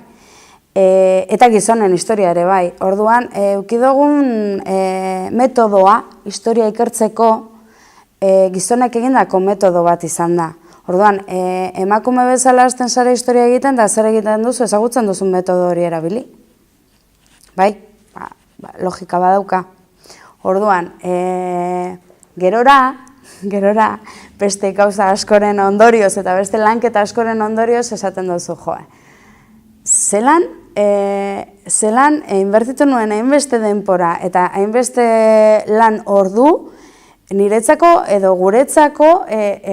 Eta gizonen historia ere bai. Orduan, eukidogun metodoa, historia ikertzeko gizonek egindako metodo bat izan da. Orduan, emakume bezala hasten zara historia egiten, da zer egiten duzu, ezagutzen duzun metodo hori erabili. Bai, logika badauka. Orduan, gerora, beste gauza askoren ondorioz eta beste lanketa askoren ondorioz esaten duzu joa. Zelan inbertitu nuen hainbeste denpora eta hainbeste lan ordu, niretzako edo guretzako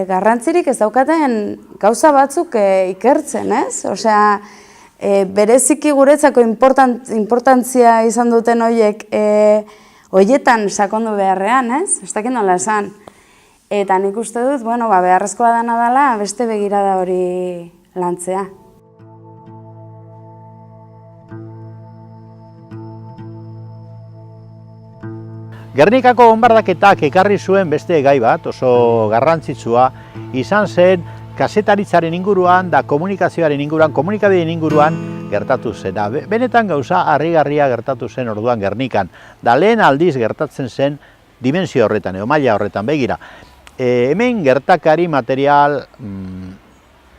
garrantzirik ez daukaten gauza batzuk ikertzen, ez? Osea, bereziki guretzako importantzia izan duten horiek horietan sakondu beharrean, ez? Ez dakit nola esan. Eta nik uste dut, beharrezkoa dena dela beste begirada hori lantzea. Gernikako bonbardaketak ekarri zuen beste gai bat, oso garrantzitsua, izan zen kazetaritzaren inguruan da komunikazioaren inguruan, komunikabideen inguruan gertatu zen. Benetan gauza harrigarria gertatu zen orduan Gernikan. Da lehen aldiz gertatzen zen dimensio horretan, edo maila horretan, begira. Hemen gertakari material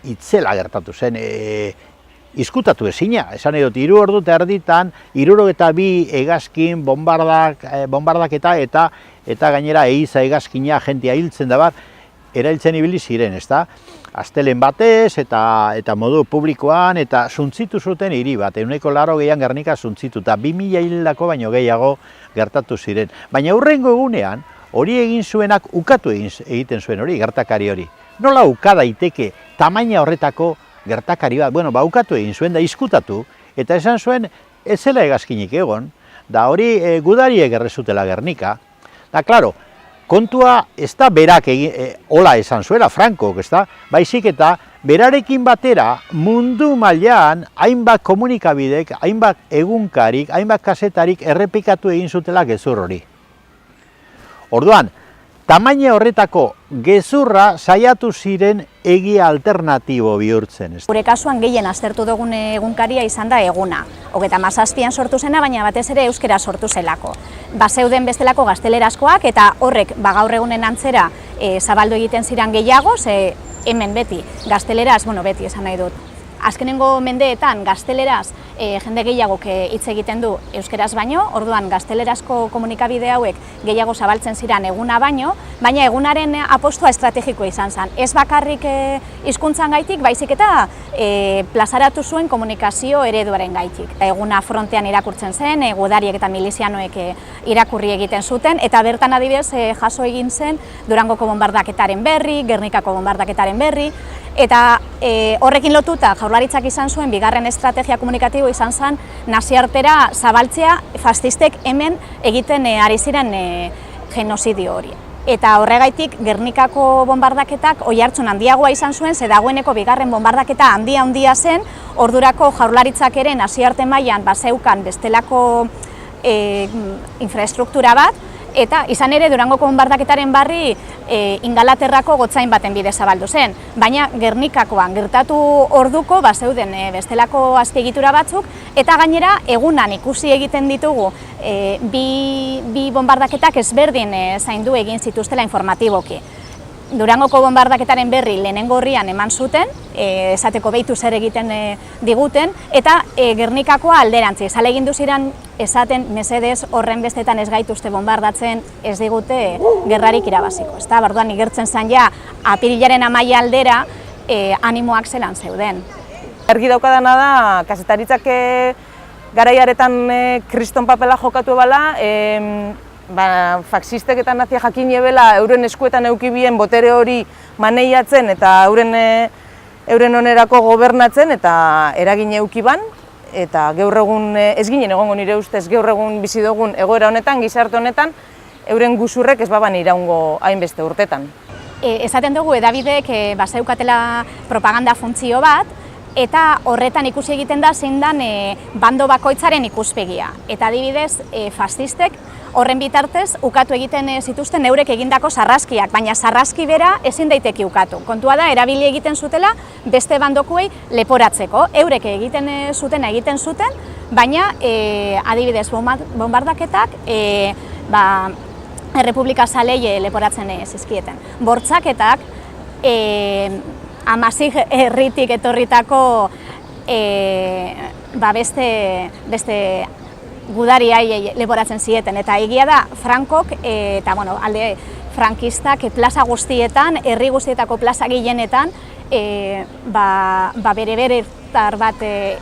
itzela gertatu zen, izkutatu ezina, esan edot, 3 ordu eta erditan, 62 hegazkin, bombardaketa eta gainera eiza hegazkina jentia hiltzen da bat, erailtzen ibili ziren, ezta? Astelen batez eta modu publikoan eta suntzitu zuten hiri bat, 180 Gernika suntzitu, eta 2000 hildako baino gehiago gertatu ziren. Baina hurrengo egunean, hori egin zuenak ukatu egiten zuen hori, gertakari hori. Nola uka daiteke tamaina horretako gertakari bat, bueno, ukatu egin zuen da izkutatu, eta esan zuen ez zela hegazkinik egon, da hori gudariek errezutela Gernika. Da, klaro, kontua ez da berak hola esan zuela, Frankok, ez da, baizik eta berarekin batera mundu mailan hainbat komunikabidek, hainbat egunkarik, hainbat kasetarik errepikatu egin zutela gezur hori. Orduan, tamaina horretako gezurra saiatu ziren egia alternatibo bihurtzen. Gure kasuan gehien aztertu dugun egunkaria izan da Eguna. 37an sortu zena, baina batez ere euskera sortu zelako. Bazeuden bestelako gaztelerazkoak eta horrek gaur egunen antzera zabaldu egiten ziren gehiago, ze hemen beti gazteleraz, beti esan nahi dut. Azkenengo mendeetan gazteleraz jende gehiagok hitz egiten du euskeraz baino, orduan gaztelerazko komunikabide hauek gehiago zabaltzen ziren Eguna baino, baina Egunaren apostua estrategikoa izan zen. Ez bakarrik hizkuntzan gaitik, baizik eta plazaratu zuen komunikazio ereduaren gaitik. Eguna frontean irakurtzen zen, gudariek eta milizianoek irakurri egiten zuten, eta bertan adibidez jaso egin zen Durangoko bonbardaketaren berri, Gernikako bonbardaketaren berri, eta horrekin lotuta Jaurlaritzak izan zuen bigarren estrategia komunikatibo izan zen nazioartera zabaltzea fascistek hemen egiten ari ziren genozidio hori. Eta horregaitik Gernikako bonbardaketak oihartzun handiagoa izan zuen, ze dagoeneko bigarren bonbardaketa handia zen, ordurako Jaurlaritzak ere nazioarte mailan bazeukan bestelako infraestruktura bat, eta izan ere Durangoko bonbardaketaren barri Ingalaterrako gotzain baten bidez zabaldu zen. Baina Gernikakoan gertatu orduko bazeuden bestelako azpiegitura batzuk, eta gainera Egunan ikusi egiten ditugu bi bonbardaketak ezberdin zaindu egin zituztela informatiboki. Durangoko bonbardaketaren berri lehenengo horrian eman zuten, esateko behitu zer egiten diguten, eta Gernikakoa alderantzi. Zale egin duziran esaten mesedez horren bestetan ez gaituzte bonbardatzen ez digute gerrarik irabaziko. Orduan igertzen zen ja apirilaren amaia aldera animoak zelan zeuden. Argi daukadana da, kazetaritzak garaiaretan kriston papela jokatu ebala, faxistek eta nazia jakin ebela euren eskuetan eukibien botere hori maneiatzen eta euren onerako gobernatzen eta eragin eukiban, eta gaur egun ez ginen egongo nire ustez gaur egun bizi dugun egoera honetan, gizarte honetan, euren guzurrek ez baban iraungo hainbeste urtetan. Esaten dugu edabidek bazeukatela propaganda funtzio bat, eta horretan ikusi egiten da zein dan bando bakoitzaren ikuspegia. Eta adibidez, fascistek horren bitartez ukatu egiten zituzten eurek egindako sarraskiak, baina sarraski bera ezin daiteke ukatu. Kontua da, erabili egiten zutela beste bandokuei leporatzeko. Eurek egiten zuten, baina adibidez bonbardaketak Errepublika Zalei leporatzen zizkieten. Bortzaketak Amasig herritik etorritako beste gudariai leporatzen zieten, eta egia da Frankok eta alde frankistak plaza guztietan, herri guztietako plaza gehienetan bere bat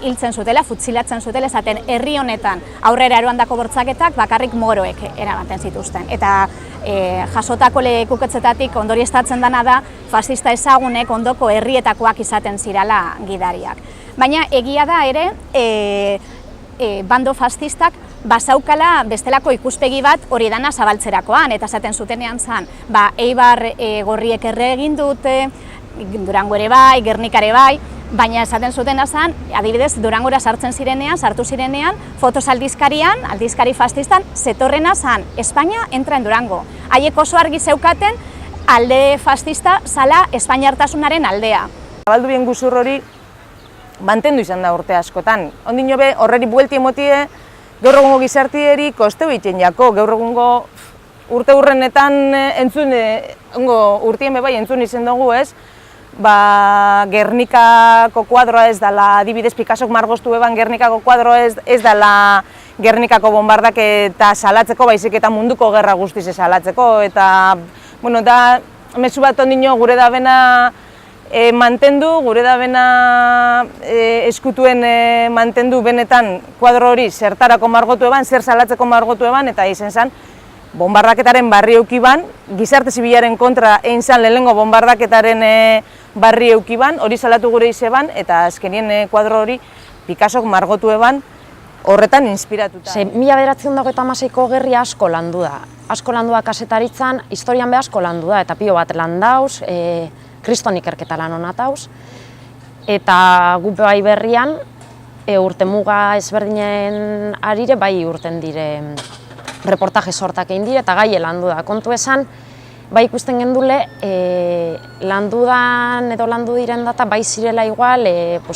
hiltzen zutela, futzilatzen zutela, esaten herri honetan aurrera eroandako bortzaketak bakarrik moroek eramaten zituzten. Eta jasotako lekuketzetatik ondorioztatzen dena da fascista ezagunek ondoko herrietakoak izaten zirala gidariak. Baina egia da ere, bando fascistak bazaukala bestelako ikuspegi bat hori dana zabaltzerakoan, eta esaten zutenean zen, Eibar gorriek erre egin dute, Durango ere bai, Gernika ere bai, baina esaten zutena zen, adibidez, Durangora sartu zirenean, fotos aldizkarian, aldizkari fascistan, zetorrena zen, Espainia entra en Durango. Haiek oso argi zeukaten, alde fascista zala espainiartasunaren aldea. Zabaldu bien guzur hori, mantendu izan da urte askotan. Ondino be, horreri buelti emotie, gaur egungo gizartieri kosteu egiten jako, gaur egungo urte hurrenetan urtien bebai entzun izen dugu ez, Gernikako kuadroa ez dela, adibidez Picassok margoztu eban Gernikako kuadroa ez dela Gernikako bonbardaketa salatzeko, baizik eta munduko gerra guztiz salatzeko, eta, da, mezu bat ondino gure da bena mantendu, gure da bena eskutuen mantendu benetan kuadro hori zertarako margotu eban, zer salatzeko margotu eban, eta izen zen bombardaketaren barri eukiban, gizarte zibilaren kontra egin zan lehenengo bombardaketaren barri eukiban, hori salatu gure izeban, eta azkenien kuadro hori Picassok margotu eban horretan inspiratuta. 1956ko gerria asko landu da. Asko landu da kasetaritzan, historian be asko landu da, eta pilo bat landauz, kriston ikerketa lan honatauz. Eta gupe bai berrian, urte muga ezberdinen arire, bai urten dire reportaje sortak egin dire, eta gai landu da. Kontu esan, bai ikusten gendule, landu diren data, bai zirela igual,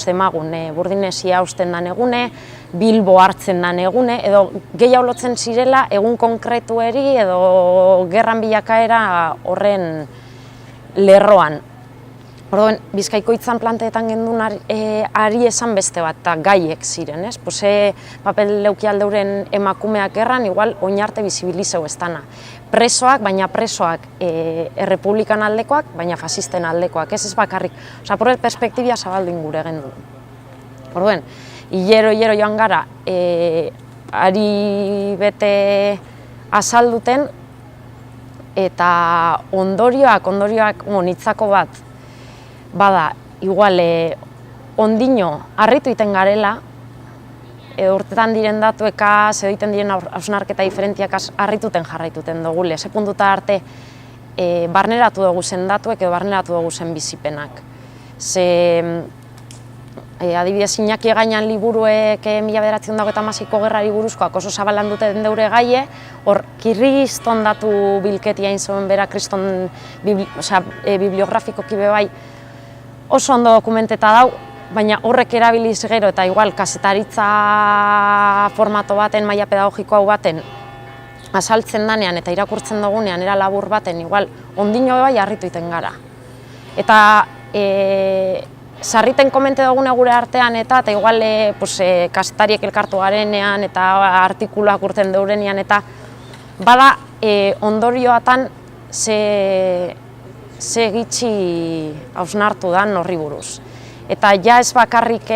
demagun, Burdinesia hausten dan egune, Bilbo hartzen dan egune, edo gehiago lotzen zirela, egun konkretueri edo gerran bilakaera horren lerroan. Orduan, Bizkaiko hitzan planteetan gendun ari esan beste bat, eta gaiek ziren, ez? Papel leuki aldeuren emakumeak gerran, igual, oinarte bizibilizeu ez dana. Presoak, baina presoak errepublikan aldekoak, baina fasisten aldekoak, ez bakarrik. Osa, porret perspektibia zabaldin gure gendu. Orduan, hilero joan gara, ari bete azalduten, eta ondorioak nitzako bat, bada, igual, ondino harritu iten garela, urtetan diren datuekaz, edo iten diren hausnarketa diferentiak harrituten jarraituten dugule. Ze puntuta arte, barneratu dugu zen datuek edo barneratu dugu zen bizipenak. Ze, adibidez, Iñaki Egainan liburuek 1956ko gerrari buruzkoak oso zabalan duten deure gaie, hor kirriston datu bilketia inzoen bera, kriston bibliografikoki bebai oso ondo dokumenteta dau, baina horrek erabiliz gero eta igual kasetaritza formato baten, maila pedagogiko hau baten azaltzen danean eta irakurtzen dugunean, era labur baten, igual ondino bai harritu iten gara. Eta sarriten komente dugune gure artean eta igual kasetariek elkartu garenean eta artikuluak urten deurenean eta bada ondorioatan ze gitxi hausnartu dan horri buruz. Eta ja ez bakarrik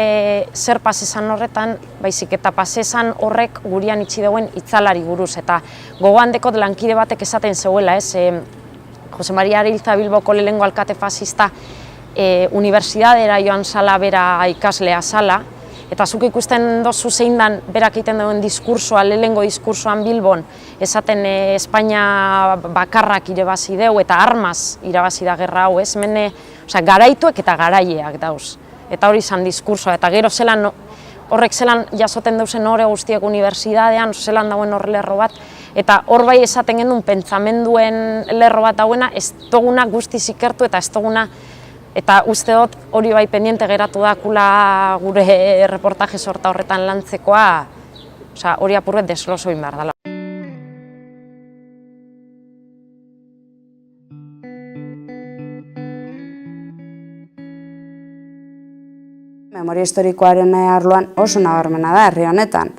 zer pasesan horretan, baizik eta pasesan horrek gurian itxi dauen itzalari buruz. Eta gogoan dekot lankide batek esaten zeuela, Jose Maria Ariltza Bilboko lehenengo alkate fasista unibertsitatera joan zala bera ikaslea zala, eta zuk ikusten dozu zein dan berak egiten duen diskursoa, lehenengo diskursoan Bilbon, esaten Espainia bakarrak irabazi deu eta armaz irabazi da gerra hau, ez? Garaituek eta garaieak dauz. Eta hori izan diskursoa, eta gero zelan horrek zelan jasoten dauzen hori guztiek unibertsitatean, zelan dauen hor lerro bat, eta hor bai esaten gendun pentsamenduen lerro bat dauena, ez duguna guztiz ikertu eta ez duguna, eta uste dut hori bai pendiente geratu dakula gure reportaje sorta horretan lantzekoa, hori apurret desloso behar dela. Memoria historikoaren arloan oso nabarmena da herri honetan.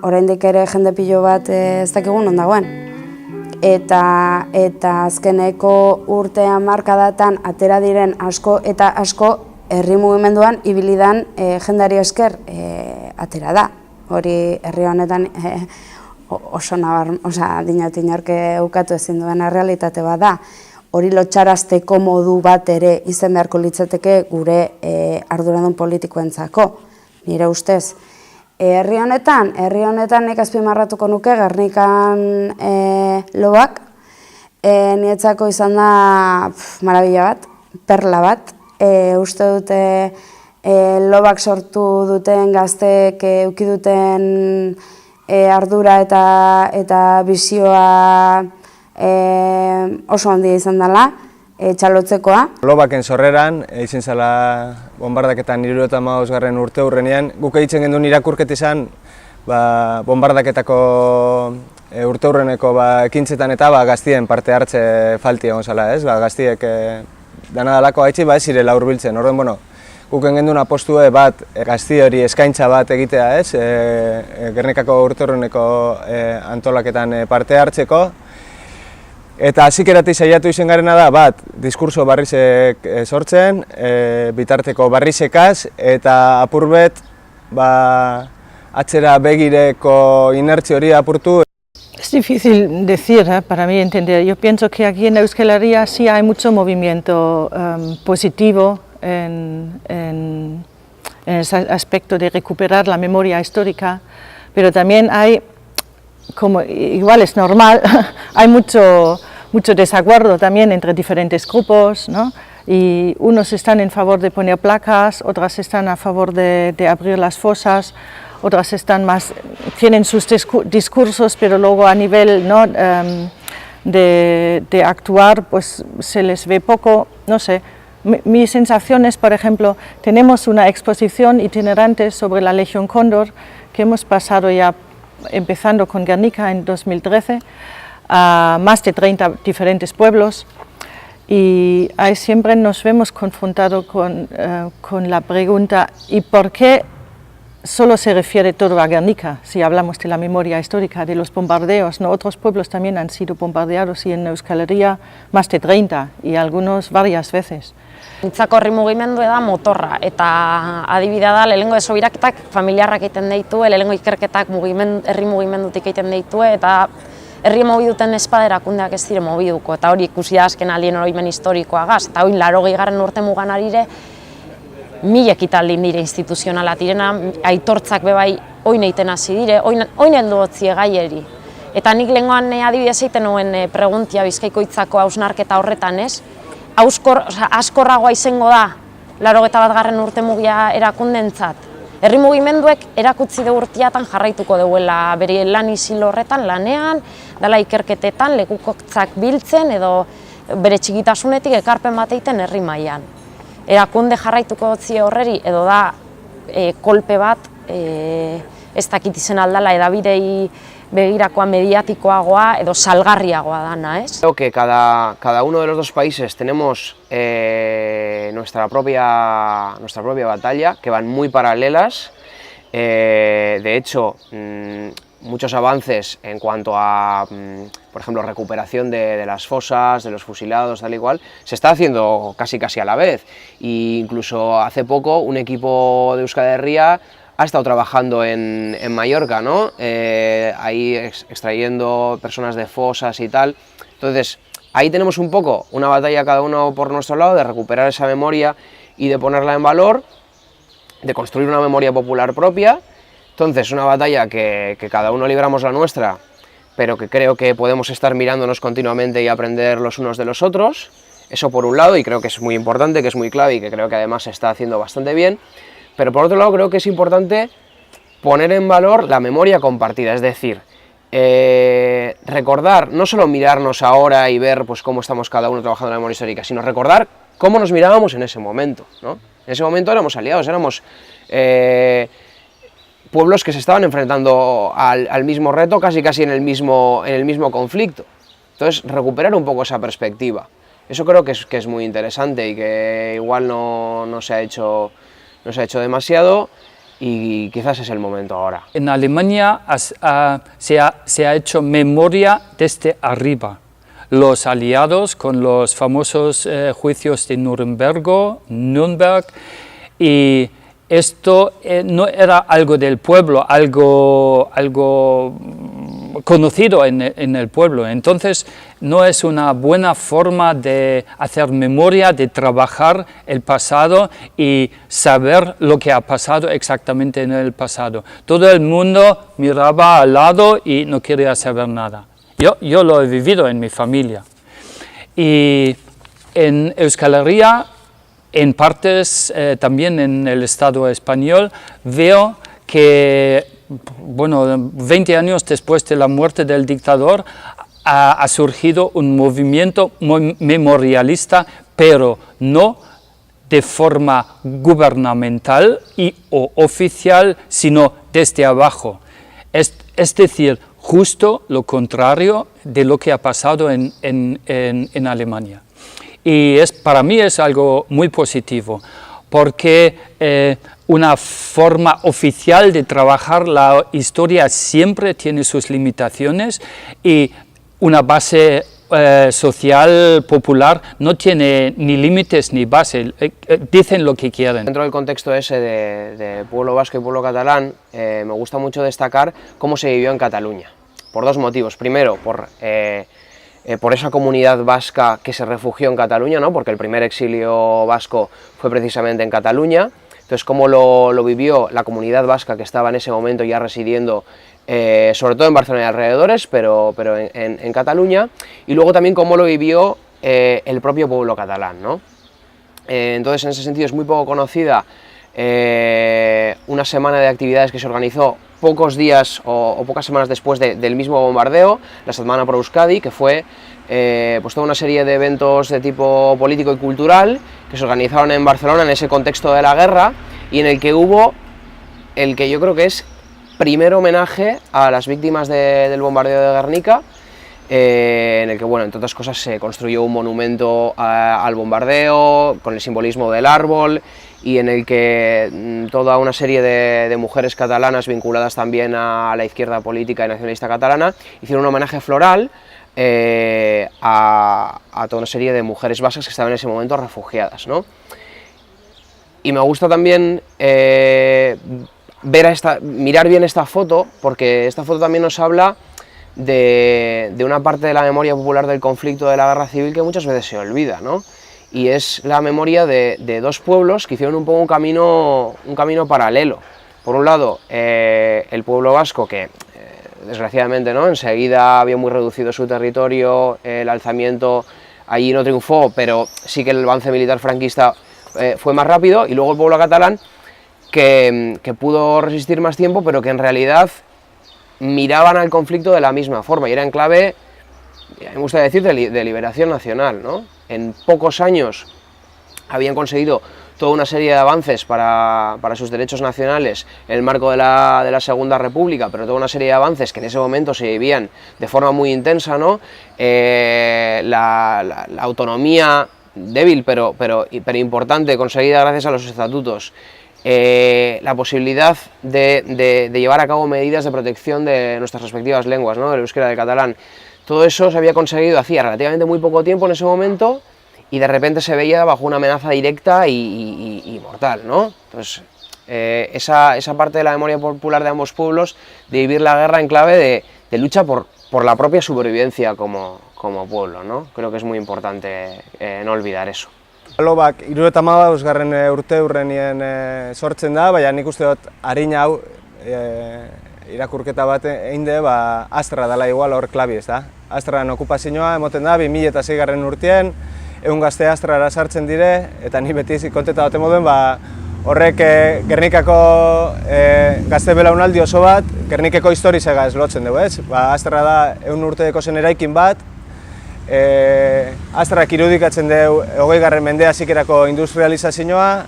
Oraindik ere jende pilo bat ez dakigun non dagoen. Eta azkeneko urte hamarkadatan atera diren asko eta asko herri mugimenduan ibilidan jendari esker atera da. Hori herri honetan oso dinot inork ukatu ezin duena realitate bat da. Hori lotxarazteko modu bat ere izan beharko litzateke gure arduradun politikoentzako, nire ustez. Herri honetan nik azpimarratuko nuke Gernikan lobak, niretzako izan da marabila bat, perla bat. Uste dute lobak sortu duten gazteek eduki duten ardura eta bizioa oso handia izan dela, txalotzekoa. Lobaken sorreran, izin zela bombardaketan 75. urte hurrenean, guk egiten gendun irakurket izan bombardaketako urte hurreneko ekintzetan eta gaztien parte hartze falti egon zela, ez? Gaztiek dana dalako haitzi ez zirela hurbiltzen. Orduan, guk gendun apostue bat gazti hori eskaintza bat egitea, ez? Gernikako urte hurreneko antolaketan parte hartzeko. Eta hasieratik saiatu izen garena da, bat, diskurso barrizek sortzen, bitarteko barrizekaz, eta apurbet, atzera begireko inertzi hori apurtu. Es difícil decir, para mí entender. Yo pienso que aquí en Euskal Herria sí hay mucho movimiento positivo en ese aspecto de recuperar la memoria histórica, pero también hay, como igual es normal, hay mucho desacuerdo también entre diferentes grupos, ¿no? Y unos están en favor de poner placas, otras están a favor de abrir las fosas, otras están más, tienen sus discursos, pero luego a nivel, ¿no? de actuar pues se les ve poco, no sé. Mi sensación es, por ejemplo, tenemos una exposición itinerante sobre la Legión Cóndor que hemos pasado ya, empezando con Guernica en 2013, a más de 30 diferentes pueblos, y ahí siempre nos vemos confrontados con la pregunta ¿y por qué solo se refiere todo a Guernica? Si hablamos de la memoria histórica, de los bombardeos, ¿no? Otros pueblos también han sido bombardeados y en Euskal Herria más de 30 y algunos varias veces. Nintzako herri mugimendua da motorra, eta adibidea da lehenengo desobiraketak familiarrak egiten ditu, lehenengo ikerketak herri mugimendutik egiten ditu, eta herri mugiduten espada erakundeak ez dire mugiduko, eta hori ikusi da azken aldien oroimen historikoagaz, eta hori 80. urte mugan arire, 1000 ekitaldi nire instituzionala direna, aitortzak bebai oin egiten hasi dire, oin heldu otzie gaieri. Eta nik lehengoan adibidez egiten nuen preguntia Bizkaiko-Hitzako hausnarketa horretan ez, askorragoa izango da 81. urte mugia erakundentzat. Herri mugimenduek erakutsi du urteatan jarraituko duela bere lan isil horretan, lanean, dela ikerketetan, lekukotzak biltzen edo bere txikitasunetik ekarpen bat egiten herri mailan. Erakunde jarraituko dutzi horreri edo da kolpe bat, ez dakit izen aldala edabidei begirakoa mediatikoagoa edo salgarriagoa dana, ¿es? Creo que cada uno de los dos países tenemos nuestra propia batalla, que van muy paralelas. De hecho, muchos avances en cuanto a, por ejemplo, recuperación de las fosas, de los fusilados, tal y cual, se está haciendo casi a la vez. E incluso hace poco un equipo de Euskal Herria ha estado trabajando en Mallorca, ¿no? Ahí extrayendo personas de fosas y tal. Entonces, ahí tenemos un poco una batalla cada uno por nuestro lado de recuperar esa memoria y de ponerla en valor, de construir una memoria popular propia. Entonces, una batalla que cada uno libramos la nuestra, pero que creo que podemos estar mirándonos continuamente y aprender los unos de los otros. Eso por un lado, y creo que es muy importante, que es muy clave y que creo que además se está haciendo bastante bien. Pero por otro lado creo que es importante poner en valor la memoria compartida, es decir, recordar, no solo mirarnos ahora y ver pues, cómo estamos cada uno trabajando en la memoria histórica, sino recordar cómo nos mirábamos en ese momento, ¿no? En ese momento éramos aliados, éramos pueblos que se estaban enfrentando al mismo reto, casi en el mismo conflicto. Entonces, recuperar un poco esa perspectiva. Eso creo que es muy interesante y que igual no se ha hecho demasiado y quizás es el momento ahora. En Alemania se ha hecho memoria desde arriba. Los aliados con los famosos juicios de Nuremberg, y esto no era algo del pueblo, algo conocido en el pueblo. Entonces no es una buena forma de hacer memoria, de trabajar el pasado y saber lo que ha pasado exactamente en el pasado. Todo el mundo miraba al lado y no quería saber nada. Yo lo he vivido en mi familia. Y en Euskal Herria, en partes, también en el Estado español, veo que, bueno, 20 años después de la muerte del dictador, ha surgido un movimiento memorialista, pero no de forma gubernamental o oficial, sino desde abajo. Es decir, justo lo contrario de lo que ha pasado en Alemania. Y para mí es algo muy positivo, porque una forma oficial de trabajar la historia siempre tiene sus limitaciones y una base social, popular, no tiene ni límites ni base, dicen lo que quieren. Dentro del contexto ese de pueblo vasco y pueblo catalán, me gusta mucho destacar cómo se vivió en Cataluña. por dos motivos. Primero, por esa comunidad vasca que se refugió en Cataluña, ¿no? Porque el primer exilio vasco fue precisamente en Cataluña. Entonces, cómo lo vivió la comunidad vasca que estaba en ese momento ya residiendo, sobre todo en Barcelona y alrededores, pero en Cataluña, y luego también cómo lo vivió el propio pueblo catalán, ¿no? Entonces, en ese sentido es muy poco conocida una semana de actividades que se organizó pocos días o pocas semanas después del mismo bombardeo, la Setmana pro Euskadi, que fue pues toda una serie de eventos de tipo político y cultural que se organizaron en Barcelona en ese contexto de la guerra, y en el que hubo el que yo creo que es primer homenaje a las víctimas del bombardeo de Guernica, en el que, bueno, entre otras cosas se construyó un monumento al bombardeo con el simbolismo del árbol, y en el que toda una serie de mujeres catalanas vinculadas también a la izquierda política y nacionalista catalana hicieron un homenaje floral a toda una serie de mujeres vascas que estaban en ese momento refugiadas, ¿no? Y me gusta también mirar bien esta foto, porque esta foto también nos habla de una parte de la memoria popular del conflicto de la guerra civil que muchas veces se olvida, ¿no? Y es la memoria de dos pueblos que hicieron un poco un camino paralelo. Por un lado, el pueblo vasco, que desgraciadamente, ¿no?, enseguida había muy reducido su territorio, el alzamiento allí no triunfó, pero sí que el avance militar franquista fue más rápido, y luego el pueblo catalán, que pudo resistir más tiempo, pero que en realidad miraban al conflicto de la misma forma, y era en clave, me gusta decir, de liberación nacional, ¿no? En pocos años habían conseguido toda una serie de avances para sus derechos nacionales en el marco de la Segunda República, pero toda una serie de avances que en ese momento se vivían de forma muy intensa, ¿no? La autonomía débil pero importante, conseguida gracias a los estatutos, la posibilidad de llevar a cabo medidas de protección de nuestras respectivas lenguas, ¿no?, del euskera y del catalán. Todo eso se había conseguido hacía relativamente muy poco tiempo en ese momento, y de repente se veía bajo una amenaza directa y mortal, ¿no? Entonces, esa parte de la memoria popular de ambos pueblos, de vivir la guerra en clave de lucha por la propia supervivencia como pueblo, ¿no? Creo que es muy importante no olvidar eso. Lobak 75. urteurrenien sortzen da, baina nik uste dut arina hau irakurketa bat egin de, Astra dela igual hor klabi, ez da? Astraren okupazioa emoten da 2006. urtean, 100 gazte Astrara sartzen dire, eta ni beti konteta dute moduen, horrek Gernikako gazte belaunaldi oso bat, Gernikeko historizegaz lotzen dugu, ez? Astra da 100 urteko zen eraikin bat, Astrak irudikatzen du 20. mende hasikerako industrializazioa,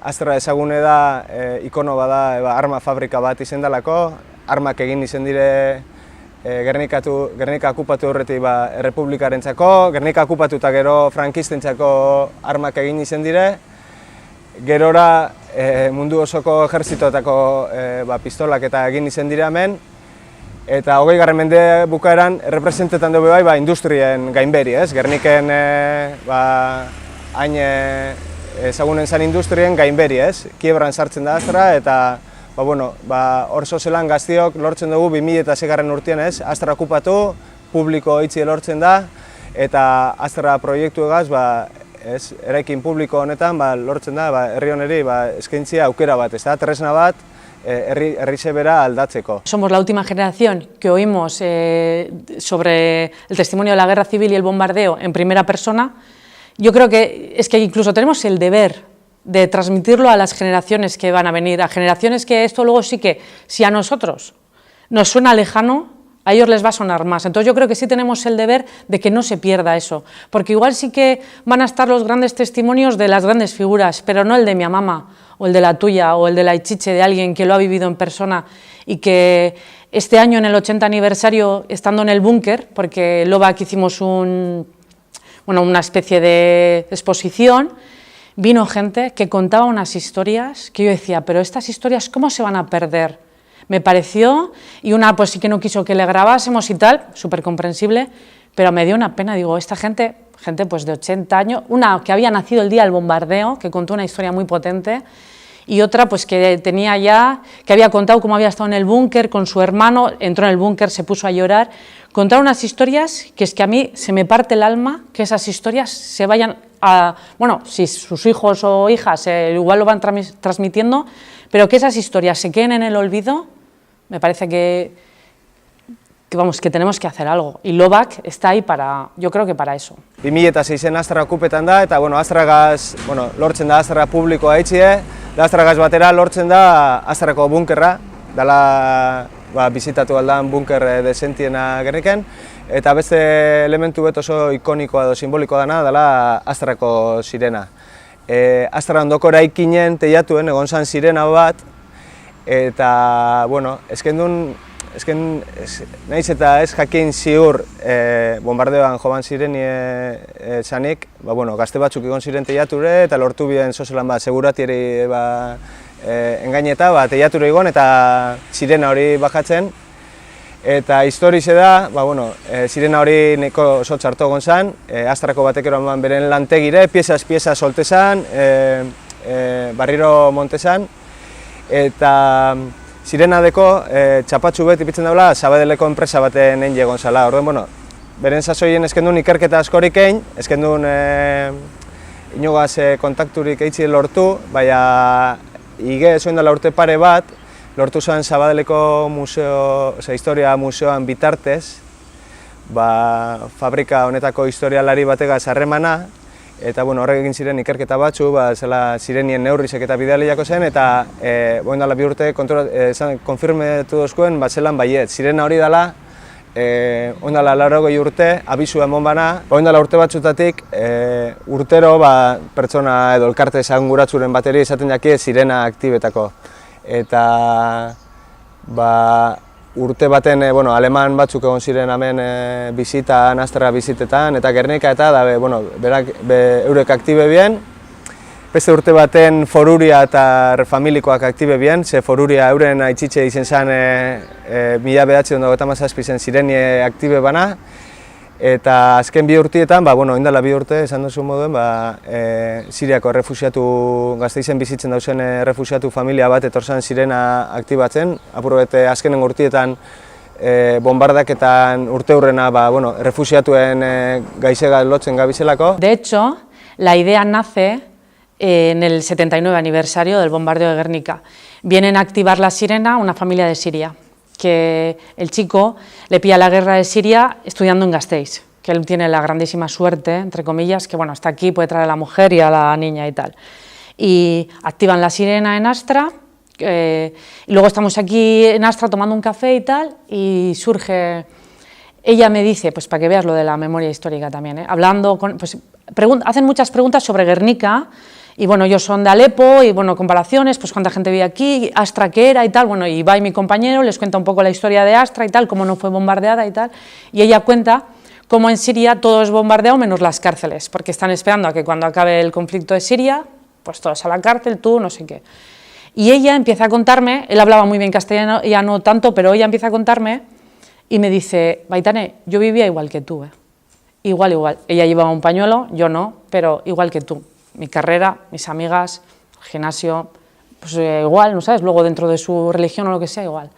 Astra ezagune da, ikono bada, arma fabrika bat izen dalako, armak egin izen dire Gernika okupatu horretik errepublikarentzako, Gernika okupatu eta gero frankistentzako armak egin izen dire, gerora mundu osoko ejertzitoetako pistolak eta egin izen dire hemen, eta 20. mende bukaeran representetan dugu bai industrien gainberi, ez? Gerniken hain ezagunen zen industrien gainberi, ez? Kiebran sartzen da Astra, eta hor sozelan gaztiok lortzen dugu 2006. urtean, ez? Astra okupatu, publiko itxi lortzen da, eta Astra proiektu egaz, eraikin publiko honetan lortzen da, herri honeri eskaintzia aukera bat, ez da? Tresna bat, herri zebera aldatzeko. Somos la última generación que oímos sobre el testimonio de la guerra civil y el bombardeo en primera persona. Yo creo que es que incluso tenemos el deber de transmitirlo a las generaciones que van a venir, a generaciones que esto luego sí que, si a nosotros nos suena lejano, a ellos les va a sonar más. Entonces yo creo que sí tenemos el deber de que no se pierda eso, porque igual sí que van a estar los grandes testimonios de las grandes figuras, pero no el de mi mamá, o el de la tuya, o el de la Ichiche, de alguien que lo ha vivido en persona y que este año en el 80 aniversario, estando en el búnker, porque Lobak hicimos una especie de exposición, vino gente que contaba unas historias que yo decía, pero estas historias, ¿cómo se van a perder? Me pareció, y una pues sí que no quiso que le grabásemos y tal, súper comprensible, pero me dio una pena, digo, esta gente pues de 80 años, una que había nacido el día del bombardeo, que contó una historia muy potente, y otra pues que tenía ya, que había contado cómo había estado en el búnker con su hermano, entró en el búnker, se puso a llorar. Contaron unas historias que es que a mí se me parte el alma que esas historias se vayan a, bueno, si sus hijos o hijas igual lo van transmitiendo, pero que esas historias se queden en el olvido, me parece que vamos, que tenemos que hacer algo. Y Lovac está ahí para, yo creo que para eso. 2006en Astra okupetan da, eta bueno, Astragaz, bueno, lortzen da Astra publikoa itxie, da Astragaz batera lortzen da Astrako bunkerra, dala bizitatu aldan bunker desentiena Gerniken, eta beste elementu bet oso ikonikoa edo simbolikoa dana dela Astrako sirena. Astra ondoko eraikinen teiatuen egon zan sirena bat, eta, bueno, nahiz eta ez jakin ziur bombardeoan joan ziren zanik, gazte batzuk egon ziren teiature eta lortu bien sozelan bat seguratieri engaineta, teiature egon eta sirena hori bajatzen. Eta historize da, sirena hori neko oso txarto egon zen, Astrako batek eroan beren lantegire, pieza solte zen, barriro monte zen, eta sirena deko txapatxu bet ipitzen daula Sabadeleko enpresa baten egin egon zela. Orduan, beren sasoien eskendun ikerketa askorik egin, eskendun inogaz kontakturik eitzi lortu, baina ige zoin dela urte pare bat, lortu zuen Sabadeleko historia museoan bitartez, fabrika honetako historialari bategaz harremana, eta horrek egin ziren ikerketa batzu, zela zirenien neurrizek eta bidaliako zen, eta boin dela bi urte konfirmetu dozkuen, zelan baiet. Sirena hori dela, boin dela 80 urte, abizu emon bana, boin dela urte batzutatik, urtero pertsona edo elkarte esanguratzuren bateri esaten jaki sirena aktibetako. Eta urte baten aleman batzuk egon ziren hemen bizitan, Astra bizitetan eta Gernika eta eurek aktibe bien. Beste urte baten Foruria eta Familikoak aktibe bien, ze Foruria euren aitzitxe izen zen 1957 zen sirenie aktibe bana. Eta azken bi urtietan, indela bi urte, esan duzu moduen, Siriako errefuxiatu, Gasteizen bizitzen dauzen errefuxiatu familia bat etorzan sirena aktibatzen. Apurrobete azkenen urtietan bombardaketan urte hurrena errefuxiatuen gaizega lotzen gabizelako. De hecho, la idea nace en el 79 aniversario del bombardeo de Guernica. Vienen a activar la sirena una familia de Siria, que el chico le pilla la guerra de Siria estudiando en Gasteiz, que él tiene la grandísima suerte, entre comillas, que está aquí, puede traer a la mujer y a la niña y tal. Y activan la sirena en Astra, y luego estamos aquí en Astra tomando un café y tal, y surge, ella me dice, pues para que veas lo de la memoria histórica también, hablando, hacen muchas preguntas sobre Guernica, y ellos son de Alepo, y comparaciones, pues cuánta gente vive aquí, Astra qué era y tal, y va y mi compañero les cuenta un poco la historia de Astra y tal, cómo no fue bombardeada y tal, y ella cuenta cómo en Siria todo es bombardeado menos las cárceles, porque están esperando a que cuando acabe el conflicto de Siria, pues todos a la cárcel, tú, no sé qué. Y ella empieza a contarme, él hablaba muy bien castellano, ella no tanto, pero ella empieza a contarme y me dice, Baitane, yo vivía igual que tú, igual, ella llevaba un pañuelo, yo no, pero igual que tú. Mi carrera, mis amigas, el gimnasio, pues igual, ¿no sabes? Luego dentro de su religión o lo que sea, igual.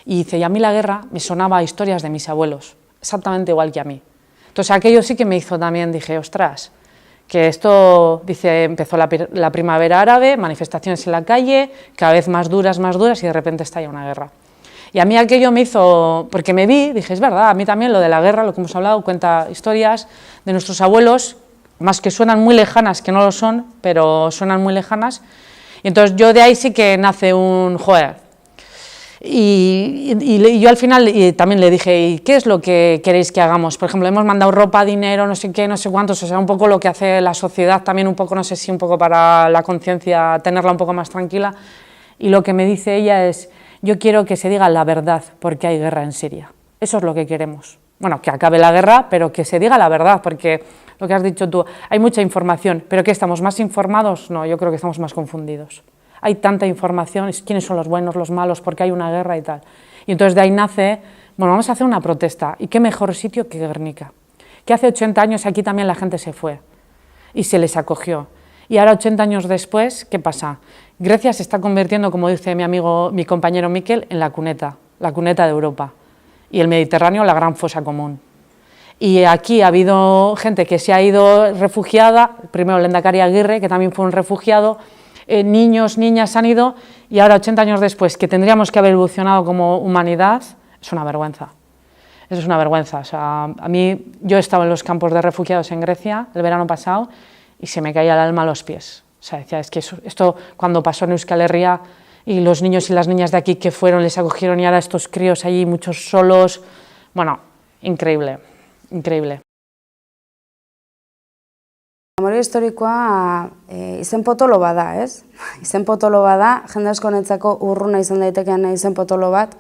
Y dice, y a mí la guerra me sonaba a historias de mis abuelos, exactamente igual que a mí. Entonces aquello sí que me hizo también, dije, ostras, que esto, dice, empezó la primavera árabe, manifestaciones en la calle, cada vez más duras y de repente estalla una guerra. Y a mí aquello me hizo, porque me vi, dije, es verdad, a mí también lo de la guerra, lo que hemos hablado, cuenta historias de nuestros abuelos, más que suenan muy lejanas, que no lo son, pero suenan muy lejanas. Y entonces yo de ahí sí que nace un joder. Y yo al final también le dije, ¿y qué es lo que queréis que hagamos? Por ejemplo, hemos mandado ropa, dinero, no sé qué, no sé cuántos, o sea, un poco lo que hace la sociedad, también un poco, no sé si un poco para la conciencia, tenerla un poco más tranquila. Y lo que me dice ella es, yo quiero que se diga la verdad, porque hay guerra en Siria. Eso es lo que queremos. Bueno, que acabe la guerra, pero que se diga la verdad, porque lo que has dicho tú, hay mucha información, pero ¿qué estamos más informados? No, yo creo que estamos más confundidos. Hay tanta información, quiénes son los buenos, los malos, porque hay una guerra y tal. Y entonces de ahí nace, vamos a hacer una protesta, y qué mejor sitio que Guernica, que hace 80 años aquí también la gente se fue, y se les acogió. Y ahora, 80 años después, ¿qué pasa? Grecia se está convirtiendo, como dice mi compañero Miquel, en la cuneta de Europa. Y el Mediterráneo, la gran fosa común. Y aquí ha habido gente que se ha ido refugiada, primero el Lehendakari Aguirre, que también fue un refugiado, niños, niñas se han ido, y ahora, 80 años después, que tendríamos que haber evolucionado como humanidad, es una vergüenza. Eso es una vergüenza. O sea, a mí, yo he estado en los campos de refugiados en Grecia el verano pasado y se me caía el alma a los pies. O sea, decía, es que esto cuando pasó en Euskal Herria y los niños y las niñas de aquí que fueron, les acogieron y ahora estos críos allí, muchos solos, bueno, increíble, increíble. Memoria historikoa izen potolo bada, ez? Izen potolo bada, jende askorentzako urruna izan daitekean izen potolo bat,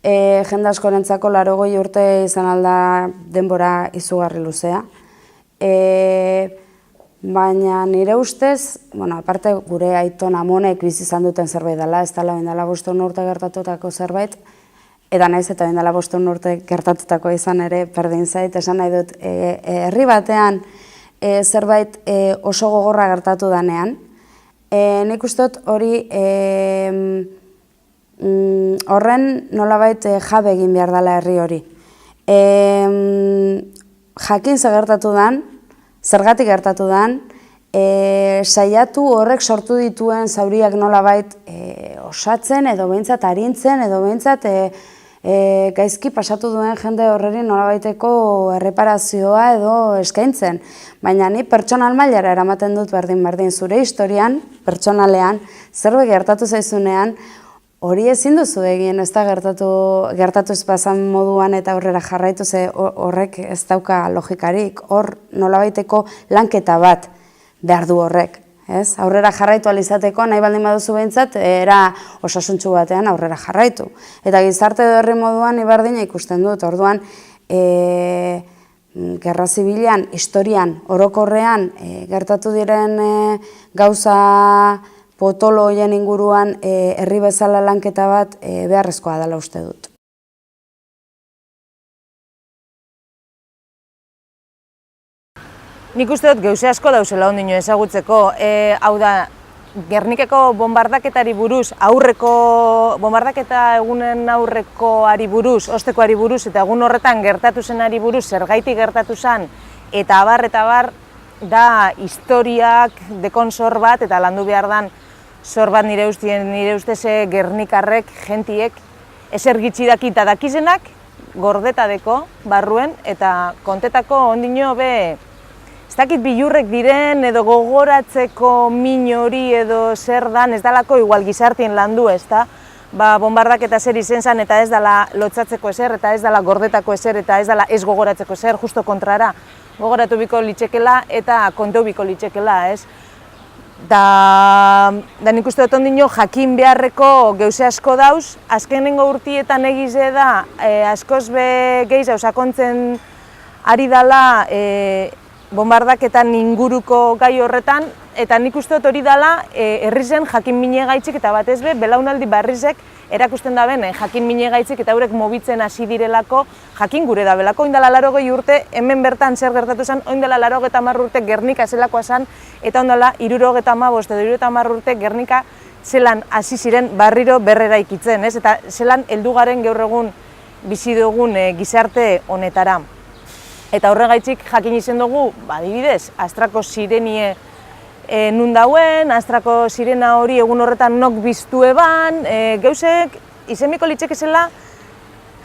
jende askorentzako 80 urte izan alda denbora izugarri luzea. Baina nire ustez, aparte gure aiton amonek bizi izan duten zerbait dela, ez dela 500 urte gertatutako zerbait, eta naiz eta 500 urte gertatutako izan ere berdin zait, esan nahi dut, herri batean zerbait oso gogorra gertatu danean, nik uste dut hori horren nolabait jabe egin behar dela herri hori. Jakin zer gertatu dan, zergatik gertatu dan, saiatu horrek sortu dituen zauriak nolabait osatzen edo behintzat arintzen edo behintzat gaizki pasatu duen jende horreri nolabaiteko erreparazioa edo eskaintzen. Baina ni pertsonal mailara eramaten dut berdin zure historian, pertsonalean, zerbait gertatu zaizunean, hori ezin duzu egin, ez da gertatu ez bazan moduan eta aurrera jarraitu, ze horrek ez dauka logikarik, hor nolabaiteko lanketa bat behar du horrek. Aurrera jarraitu alizateko, nahi baldin baduzu behintzat, era osasuntsu batean aurrera jarraitu. Eta gizarte edo herri moduan ibardina ikusten dut, orduan gerra zibilean, historian, orokorrean gertatu diren gauza potolo horien inguruan herri bezala lanketa bat beharrezkoa dela uste dut. Nik uste dut gauze asko dauzela ondino ezagutzeko. Hau da, Gernikako bombardaketari buruz, bombardaketa egunen aurrekoari buruz, ostekoari buruz, eta egun horretan gertatu zenari buruz, zergaitik gertatu zen, eta abar, da historiak dekon zor bat, eta landu behar dan zor bat nire ustez Gernikarrek, gentiek, ezer gitxi eta dakizenak, gordeta deko, barruen, eta kontetako ondino be, ez dakit bilurrek diren edo gogoratzeko min hori edo zer dan, ez dalako igual gizartien landu, ez da? Bombardaketa zer izen zen eta ez dala lotzatzeko ezer, eta ez dala gordetako ezer, eta ez dala ez gogoratzeko ezer, justo kontrara. Gogoratu biko litxekela eta konteu biko litxekela, ez? Da nik uste dut ondino jakin beharreko gauze asko dauz, azkenengo urtietan egize da, askoz be gehiago sakontzen ari dala bombardaketan inguruko gai horretan, eta nik uste dut hori dela herrizen jakin minegaitzik eta batez be, belaunaldi barrizek erakusten da ben jakin minegaitzik eta haurek mobitzen hasi direlako jakin gure da belako. Oindala 80 urte, hemen bertan zer gertatu zen, oindala 80 urte Gernika zelakoa zen, eta oindala 75 edo 70 urte Gernika zelan hasi ziren barriro berrera ikitzen, ez? Eta zelan heldu garen gaur egun bizi dugun gizarte honetara. Eta horregaitzik jakin izen dugu, adibidez, Astrako sirenie nun dauen, Astrako sirena hori egun horretan nok biztu eban, geuzek izenbiko litzekezela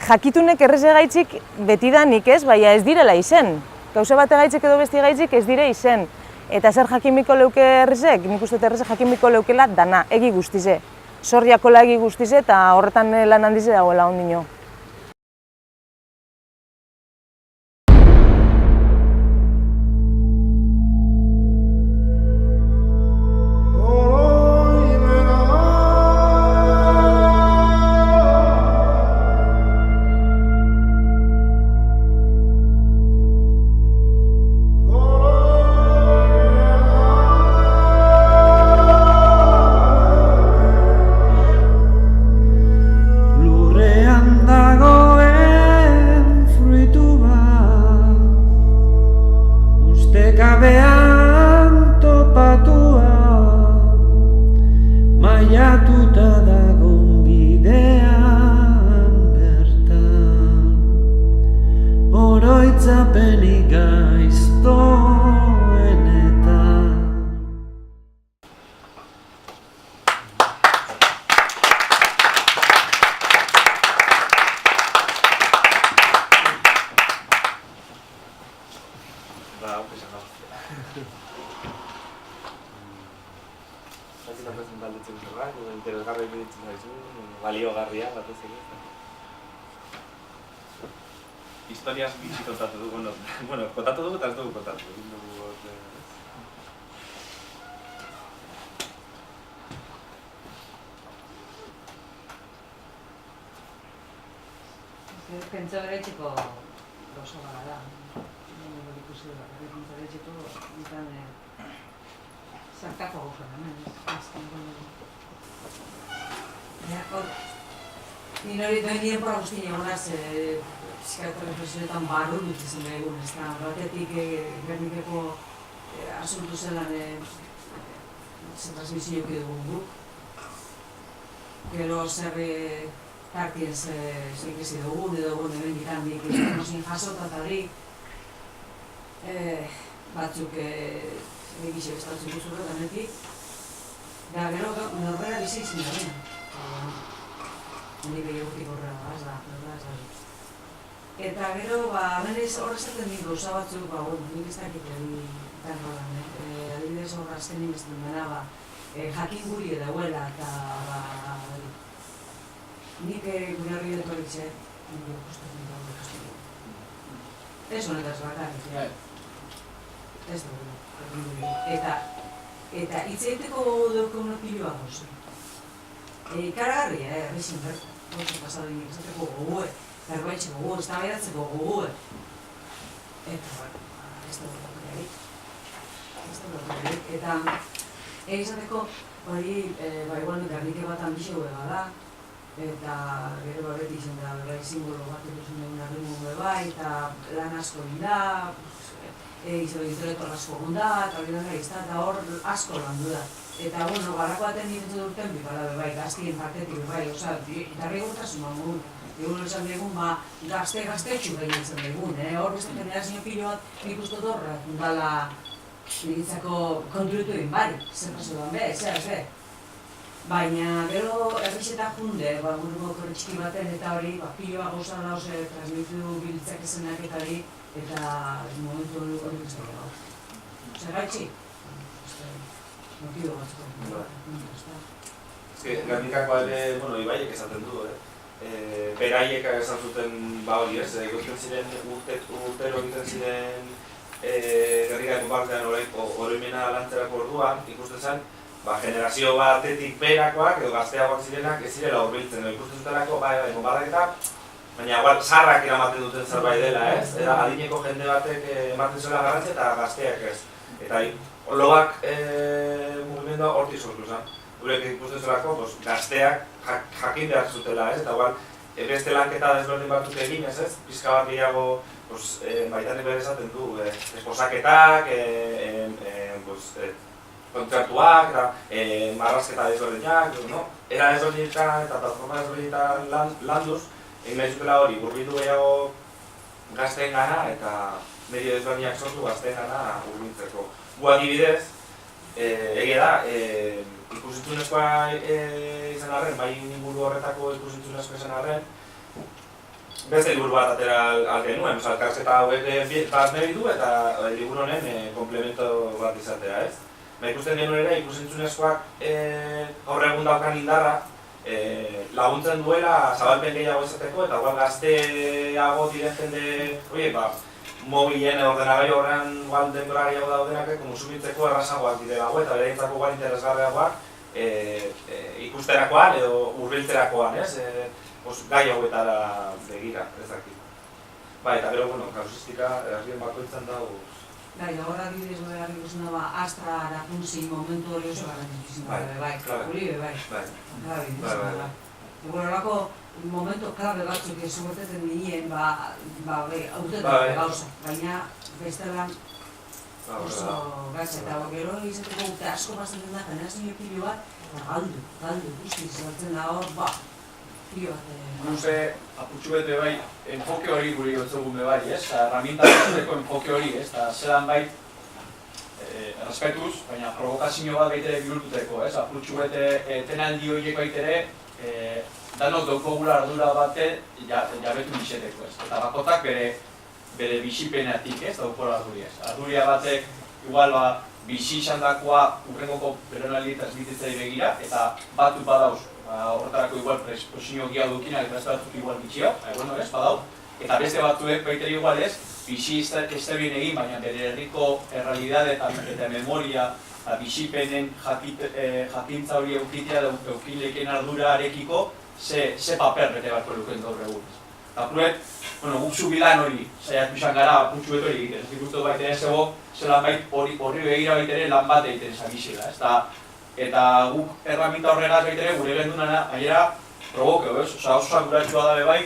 jakitunek errezegaitzik betidanik ez, baina ez direla izen. Gauze bategaitzik edo bestigaitzik ez dire izen. Eta zer jakinbiko leuke errezek? Nik uste errezek jakinbiko leukela dana, egi guztize. Zorriakola egi guztize eta horretan lan handize dagoela ondino. interesgarri iruditzen zaizu, baliogarria batez ere. Historiaz bitxi kontatu dugu, bueno, kontatu dugu eta ez dugu kontatu. Pentsa beretxeko gauza gara da. Ikusi da, pentsa beretxeko ditan zartako gauza da, Ni hori doin nire pora guztien egonaz, psikiatra reflexionetan barru dut izan da egun, ez da, batetik Gernikeko asuntu zelan transmisioak dugun guk. Gero zer tartien zeikezi dugun, edo egun hemen ditan dik izan jasota eta hori batzuk egixe bestatzen guzurra danetik. Da, gero norbera bizi izin da bina. Nik egutik horrela, ez da. Eta gero, menez horrezaten dik gauza batzuk, nik ez dakit egin adibidez horra azken inbestuen dena, jakin guri edauela, eta nik gure horri detorritxe, nik ikusten dago ikusten. Ez honetaz bakarrik, ez dugu. Eta hitz egiteko daukauna piloa gauza. Ikaragarria, errexin bertu, pasadu nik esateko gogoe, berbaitxe gogoe, ez da behiratzeko gogoe. Eta, ez da dugu eta egizateko, hori, igual Gernike bat ambizio beba da, eta gero beti izan da, simbolo bat ikusen egun arrimo beba, eta lan asko ginda, intelektual asko gonda, eta hori da eta hor asko landu da. Eta, bueno, garrako baten direntzen duten bipala bebai, gaztien partetik bebai, oza, darri gurtasun bagun. Egun esan dugun, gazte-txu behintzen dugun, hor beste generazio pilo bat nik uste horra, dala niretzako konturutu egin bari, zer paso duan be, zer. Baina, gero errixetak junde, guruko korre txiki baten eta hori, piloa gauza dauz transmitu biltzak esenak eta hori, eta momentu hori guzti gau. Zer gaitxi? Motibo batzko. Gernikako ere, ibaiek esaten du, beraiek esan zuten hori ez, ikusten ziren urtero egiten ziren Gernikako partean oroimena lantzerako orduan, ikusten zen, generazio batetik berakoak edo gazteagoak zirenak ez zirela horbiltzen, ikusten zutenako, bonbardaketa, baina sarrak eramaten duten zerbait dela ez, eta adineko jende batek ematen zuela garrantzia eta gazteak ez. Eta logak mugimendua hortik sortu zen. Gurek ikusten zelako, gazteak jakin behar zutela ez, eta beste lanketa desberdin batzuk egin ez ez, pizka bat gehiago baitanek behar esaten du, esposaketak, kontzertuak, marrazketa desberdinak, era desberdinetan eta plataforma desberdinetan landuz, egin nahi zutela hori, hurbildu gehiago gazteen gana eta medio desberdinak sortu gazteen gana hurbiltzeko. Gu adibidez, egia da, ikusitzunezkoa izan arren, bai inguru horretako ikusitzunezkoa izan arren, beste liburu bat atera algen nuen, elkarrizketa hauek bat nahi du eta liburu honen komplemento bat izatea ez. Ikusten genuen ere, ikusitzunezkoak gaur egun daukan indarra laguntzen duela zabalpen gehiago izateko eta gazteago diren jende mobilen ordenagailu horrean denbora gehiago daudenak konsumitzeko errazagoak direla eta bereintzako interesgarriagoak ikusterakoan edo hurbiltzerakoan, gai hauetara begira, ez dakit. Eta gero, kasusistika errazien bakoitzan dago. Horra adibidez behar ikusten da, astra arakuntzi momentu hori oso garrantzituzin bai, guri bai. Horrelako momentu klabe batzuk esugerteten ginen, hautetan gauza, baina bestelan oso gaitz eta gero izateko urte asko pasatzen da, generazio pilo bat, galdu, guztiz, zartzen da hor, pilo bat. Guze, apurtxu bete bai, enfoke hori guri gotzegun bai, herramienta batzuteko enfoke hori, zelan bai, respetuz, baina provokazio bat baitere bihurtuteko, apurtxu bete tenaldi horiek baitere, danok daukogula ardura bate jabetu biseteko, eta bakotak bere bisipenetik daukora arduri. Arduria batek, igual bizi izandakoa urrengoko belaunaldietaz bizitzei begira, eta batzuk badauz, horretarako igual presposio gia dukinak eta ez batzuk igual bitxia, bueno, ez, badau, eta beste batzuek baiteri igual ez, bizi ez da bien egin, baina bere herriko errealidade eta memoria, bizipenen jakintza hori eukitea eukileken ardurarekiko ze paper bete barko luken gaur egun. Eta pruet, guk zubilan hori, saiatu izan gara, puntxu beto hori egiten, ez ikustu baitere zego, zelan horri begira baitere lan bat egiten zabizela, ez? Eta guk erraminta horregaz baitere gure gendunana, gainera, probokeo, ez? Oso sanguratxua da bebai,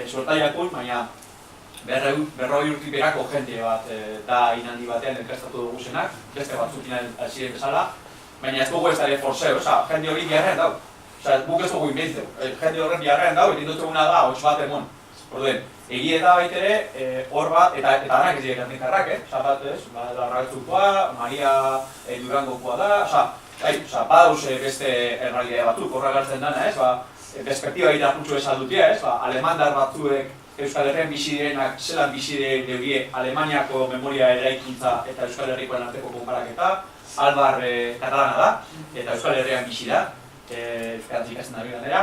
sortaiakun, baina berroi urtik berako jente bat da inandi batean elkastatu dugu zenak, beste batzuk ziren bezala, baina ez dugu ez dara forzeo, jende hori biharrean dau. Guk ez dugu inbentzeu, jende horren biharrean dau, eta induzteguna da, hots bat emon. Orduen, egie eta baitere, hor bat, eta anak ez dira gernikarrak, bat ez, Larraitzukoa, Maria Durangokoa da, badauz beste errealidade batzuk, horra gartzen dana, perspektiba egitea putxu esaldutia, alemandar batzuek Euskal Herrian bizi direnak zelan bizi deugie Alemaniako memoria eraikintza eta Euskal Herrikoen arteko konparaketa, Albar katalana da, eta Euskal Herrian bizi da, euskaraz ikasten da ganera.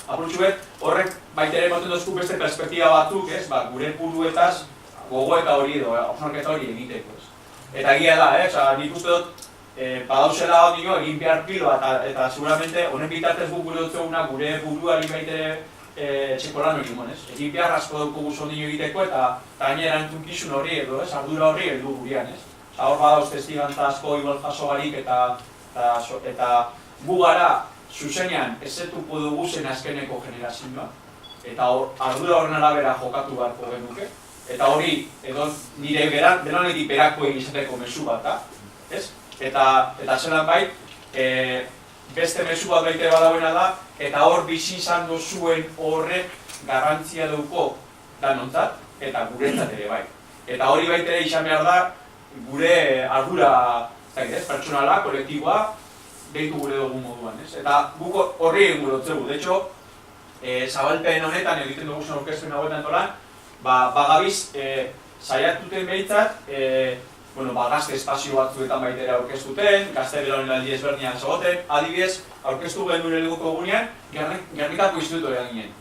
Apurtxuet, horrek baitere ematen dozku beste perspektiba batzuk, gure buruetaz gogoeta hori edo, osnorketa hori egiteko. Eta egia da, nik uste dut, badauzela hau dio egin behar piloa, eta seguramente honen bitartez guk gure dutzeguna gure buruari baitere etxeko lan hori monez. Egin behar asko dugu sondino egiteko eta gainera entunkizun hori edo, ardura hori edo gurean. Hor badauz testigantza asko igual jaso barik eta gu gara zuzenean ezetuko dugu zen azkeneko generazioa. Eta ardura horren arabera jokatu beharko genuke. Eta hori edo nire belanetik berako egizateko mezu bat da. Eta zelan bai, beste mezu bat baite badauena da, eta hor bizi izan duzuen horrek garrantzia duko danontzat, eta guretzat ere bai. Eta hori baitere izan behar da, gure ardura pertsonala, kolektiboa, behitu gure dugu moduan. Eta guk horri egin gure dutzegu. De hecho, zabalpen honetan egiten dugu zen orkestuen hauetan tolan, bagabiz saiatuten behitzat, gazte espazio batzuetan baitera aurkeztuten, gazte belaunaldi ezberdinak zagoten, adibidez, aurkeztu genuen helduko egunean, Gernikako institutorean ginen.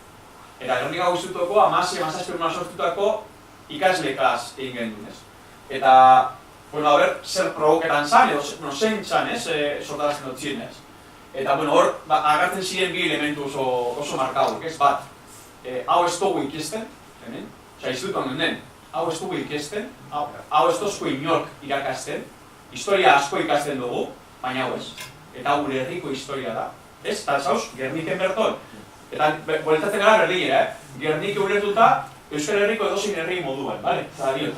Eta Gernikako institutoko 16-17 ikaslekaz egin genuen. Eta, zer provoketan zan, edo zein zan, sortarazten dut ziren. Eta, hor, agartzen ziren bi elementu oso markauk, bat, hau ez dugu ikesten, institutoan genen, hau ez dugu ikesten, hau ez dozko inork irakasten, historia asko ikasten dugu, baina hau ez. Eta gure herriko historia da. Eta zauz, Gerniken berton. Eta boletatzen gara Berlinera, Gernik ulertuta Euskal Herriko edozin herri moduen, bale?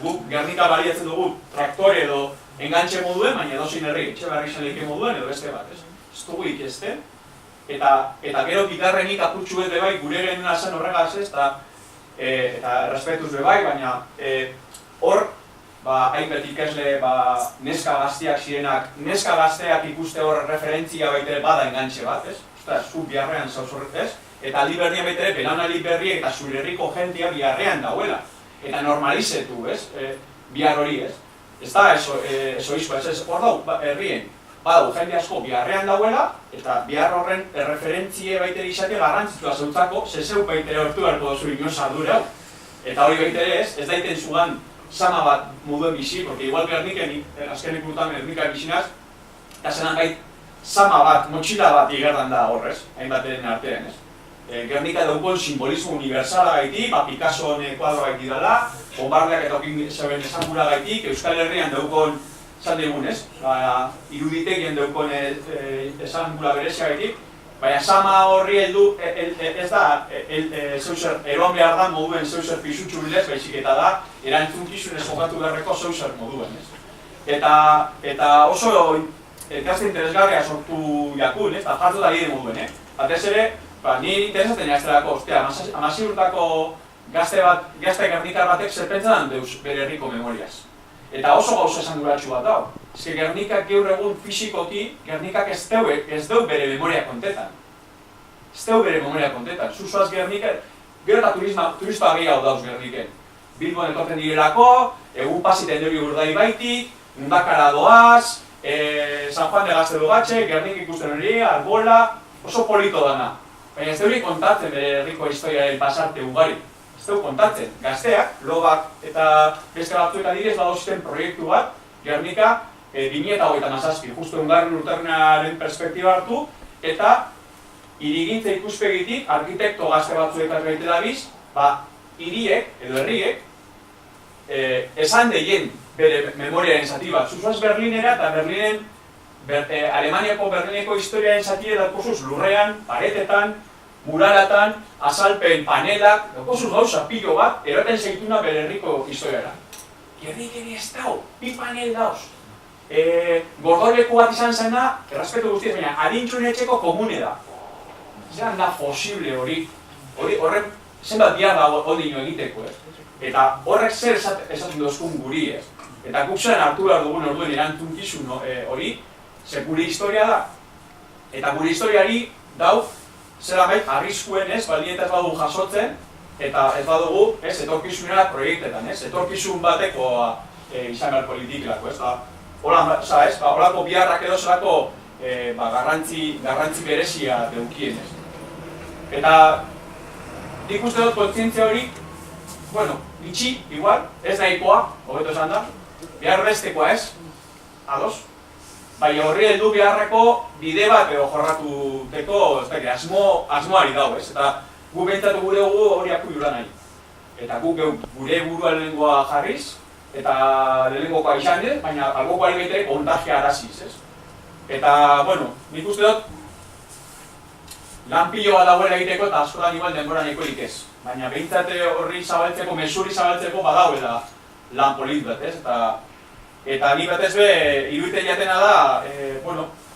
Guk Gernika baliatzen dugu traktore edo engantxe moduen, baina edozin herri, etxe barri xaleke moduen edo beste bat, ez dugu ikesten. Eta gero gitarrenik apurtxuet bebai gure genuna zen horregaz ez, eta errespetuz bebai, baina hor, hainbet ikasle neska gazteak zirenak, neska gazteak ikuste hor referentzia baitere bada engantxe bat, ez? Ostras, zu biharrean zauz horretez, eta aldi berrian baitere belaunaldi berriek eta zure herriko jentia biharrean dauela. Eta normalizetu, ez? Bihar hori, ez? Ez da, ezoizkoa, ez? Hor dau, herrien, badau, jende asko biharrean dauela, eta bihar horren referentzie baitere izate garrantzitua zeutzako, zezeu baitere hortu beharko dozu inoz ardura hau. Eta hori baitere ez daiten zugan sama bat moduen bizi, porque igual Gerniken, azkenik urtan Gernika bizinaz, eta zelan gait, sama bat, motxila bat igerdan da horrez, hainbateren artean, ez? Gernika daukon simbolismo universala gaitik, Picasso kuadro gaitik dela, bombardeak eta okin zeben esangura gaitik, Euskal Herrian daukon, zan digun, ez? Iruditekien daukon esangura berezia gaitik, baina sama horri heldu, ez da, eroan behar da moduen zeuser pisutxu bilez, baizik eta da, erantzunkizunez jokatu beharreko zeuser moduen, ez? Eta oso gazte interesgarria sortu jakun, ez? Eta jartu da gide moduen, batez ere, ni interesatzen jaztelako, ostia, 16 urtako gazte gernikar batek zer pentsan deuz bere herriko memoriaz. Eta oso gauza esanguratsu bat dau. Ez Gernikak gaur egun fisikoki, Gernikak ez deu bere memoria kontetan. Ez deu bere memoria kontetan. Zuzoaz Gernikak, gero eta turista gehiago dauz Gerniken. Bilbon etorten direlako, egun pasiten dugu urdai baitik, Mundakara doaz, San Juan de Gaztelugatxe, Gernik ikusten hori, Arbola, oso polito dana. Baina ez dugu kontatzen bere herriko historiaren pasarte ugari. Ez dugu kontatzen. Gazteak, logak eta beste batzuek adibidez badauzen proiektu bat, Gernika 2027, justu Ungarren urtarrenaren perspektiba hartu, eta hirigintza ikuspegitik arkitekto gazte batzuekaz gaite dabiz, hiriek edo herriek esan deien bere memoriaren zati bat. Zuzuaz Berlinera eta Berlinen, Alemaniako Berlineko historiaren zati edakosuz lurrean, paretetan, muralatan, azalpen, panelak, edakosuz gauza pilo bat, eraten segituna bere herriko historiara. Gerniken ez dau, bi panel dauz. Gordorleku bat izan zena, errespetu guztiez, baina adintxuen etxeko komune da. Zeran da posible hori, horrek zenbat bihar da odino egiteko, eta horrek zer esaten dozkun guri, eta guk zelan hartu behar dugun orduen erantzukizun hori, ze gure historia da. Eta gure historiari dau, zera bait, arriskuen baldin eta ez badugu jasotzen, eta ez badugu, etorkizunera proiektetan, etorkizun bateko izan behar politikelako, holako biharrak edo zelako garrantzi berezia deukien. Eta nik uste dut kontzientzia hori, bitxi, igual, ez nahikoa, hobeto esan da, behar bestekoa ez, ados. Baina horri heldu beharreko bide bat edo jorratuteko asmoari dago, eta gu behintzatu gure hori akudura nahi. Eta guk gure burua lehenengoa jarriz, eta lehenengokoa izan dut, baina albokoari behitere kontagia araziz, ez? Eta, nik uste dut, lan pilo bat dagoela egiteko eta askotan igual denbora nahikorik ez. Baina behintzate horri zabaltzeko, mesuri zabaltzeko badauela lan polit bat, ez? Eta ni batez be, iruditzen jatena da,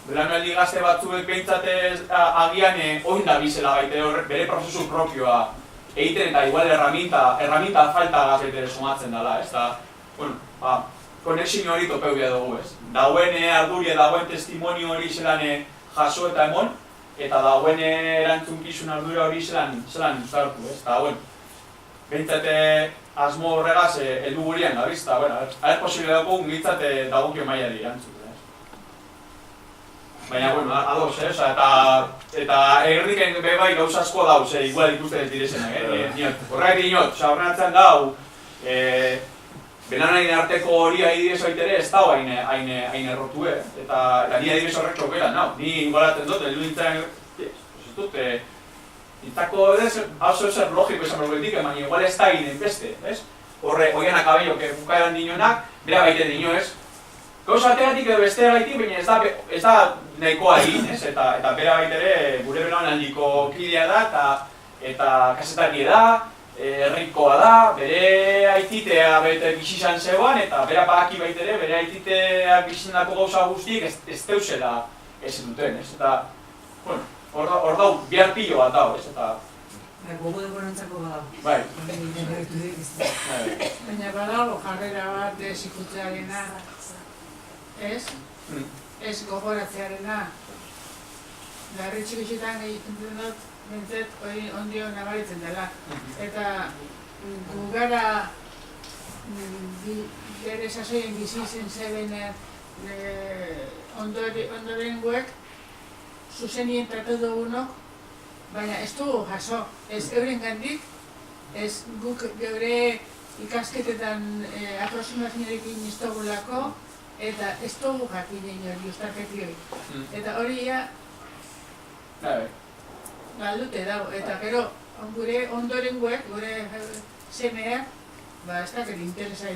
belaunaldi gazte batzuek behintzatez agian oin da bizela gaite horrek bere prozesu propioa egiten eta igual erraminta falta gazte sumatzen dela, ez da, konexin hori topeu behar dugu, ez. Dauen arduria, dauen testimonio hori zelan jaso eta emon, eta dauen erantzunkizun ardura hori zelan zartu, ez. Eta, behintzate asmo horregaz heldu gurean gabiz, eta, haber posible dago gintzate dagokio maiari erantzut. Baina, ados, eta Gerniken bebai gauza asko dauz, igual ikusten ez direzenak, horregatik dinot, horren atzen dau, Benanain arteko hori adibidez baitere ez dago hain errotu, eta ni adibidez horrek txokela, ni igualatzen dut, heldu nintzen, ez dut, nintzako hauzo ezer logiko esan bergoetik, baina igual ez da ginen beste, horre, oian akabello, bukaeran dinonak, bera baite dino, gauza bategatik edo beste gaitik, baina ez da nahikoa egin, eta bera baitere gure beraun handiko kidea da, eta kasetari da, herrikoa da, bere aititea bete bizizan zegoan, eta bera badaki baitere, bere aititeak bizindako gauza guztiek ez deuzela ez duten, eta hor dau, bihar pilo bat dau, eta... Gogo dekorantzako badau. Bai. Baina badago jarrera bat zikutzearena, ez? Ez gogoratzearena. Garri txikitxetan egiten dut, bintzet hori ondio nabaritzen dela. Eta gu gara bere sasoien bizi zen zeben ondorengoek zuzenien tratatu dugunok, baina ez dugu jaso, ez euren gandik, ez guk geure ikasketetan aproximazioarekin ez dugulako, eta ez dugu jakinen hori ustarketi hori. Eta hori galdute dago, eta gero gure ondorengoek, gure semeak, ez dakit interesai,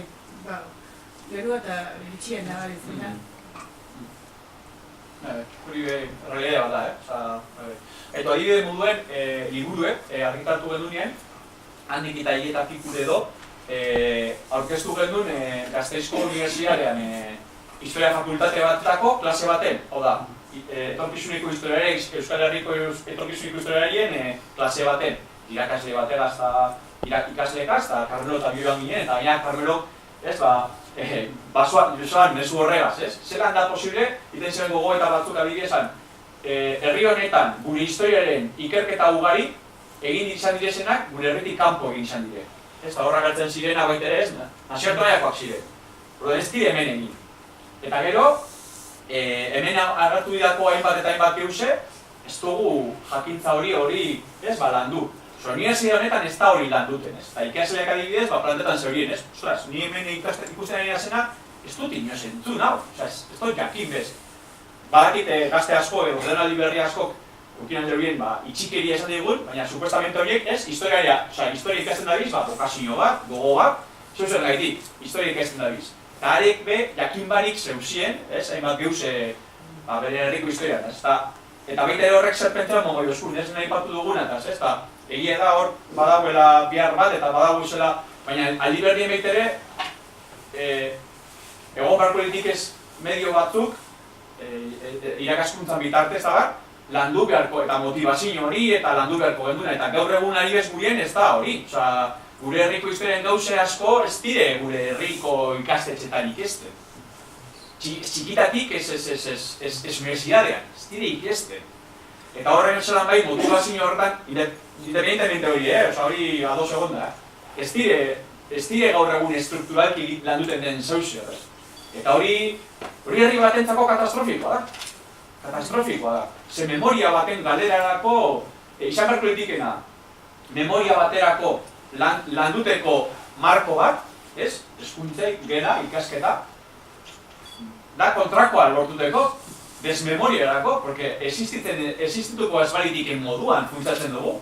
gero eta bitxien nabaritzen da. Hori realidea bat da, eta adibide moduen liburuek argitaratu gendunean, handik eta hietatik gure edo, aurkeztu gendun Gasteizko Unibertsitatean historia fakultate batako klase baten, hau da, etorkizuneko historiaren, Euskal Herriko etorkizuneko historiaren klase baten, irakasle bategaz eta ikaslekaz, eta Carmelo eta Bioan ginen, eta baina Carmelo, basoan nesu horregaz, zelan da posible, iten zen gogo eta batzuk adibidezan, herri honetan gure historiaren ikerketa ugari egin izan direzenak gure herritik kanpo egin izan dire. Horra galtzen zirenak baitere ez, nazioartu nahiakoak ziren. Ez dire hemen egin. Eta gero, hemen agertu didako hainbat eta hainbat geuse, ez dugu jakintza hori landu. Unibertsitate honetan ez da hori landuten, ez? Eta ikasleak adibidez, plantetan zeurien, ez? Ostras, ni hemen ikusten ari nazena, ez dut inoz entzun, hau? Ez dut jakin bez. Badakit gazte asko, ordenaldi berri askok, ukinan zeurien, itxikeria esan digun, baina supuestamente horiek, ez? Historia ikasten dabiz, bokazio bat, gogo bat, zeuzen gaitik, historia ikasten dabiz. Eta harek be, jakin barik zeuzien, ez? Hainbat geuse, bere herriko historian, ez? Eta baita ere horrek zer pentsa mongo jozkun, ez? Nahi patu duguna, ez? Egia da hor badagoela bihar bat eta badagoela, baina aldi berdien baitere egon beharko litikez medio batzuk irakaskuntzan bitartez landu beharko eta motivazio hori eta landu beharko genduna eta gaur egun ari bez gurien ez da hori. Gure herriko historien gauze asko ez dire gure herriko ikastetxetan ikesten. Txikitatik ez universidadean, ez dire ikesten. Eta horren zelan bai motivazio horretan, independientemente hori, hori ados egon da. Ez dire gaur egun estrukturalki landuten den zauzio. Eta hori herri batentzako katastrofikoa da. Katastrofikoa da. Ze memoria baten galerarako, izan beharko litikena, memoria baterako landuteko marko bat, hezkuntzei, gena, ikasketa, da kontrakoa lortuteko, desmemoriarako, porque existituko ez balitiken moduan funtsatzen dugu.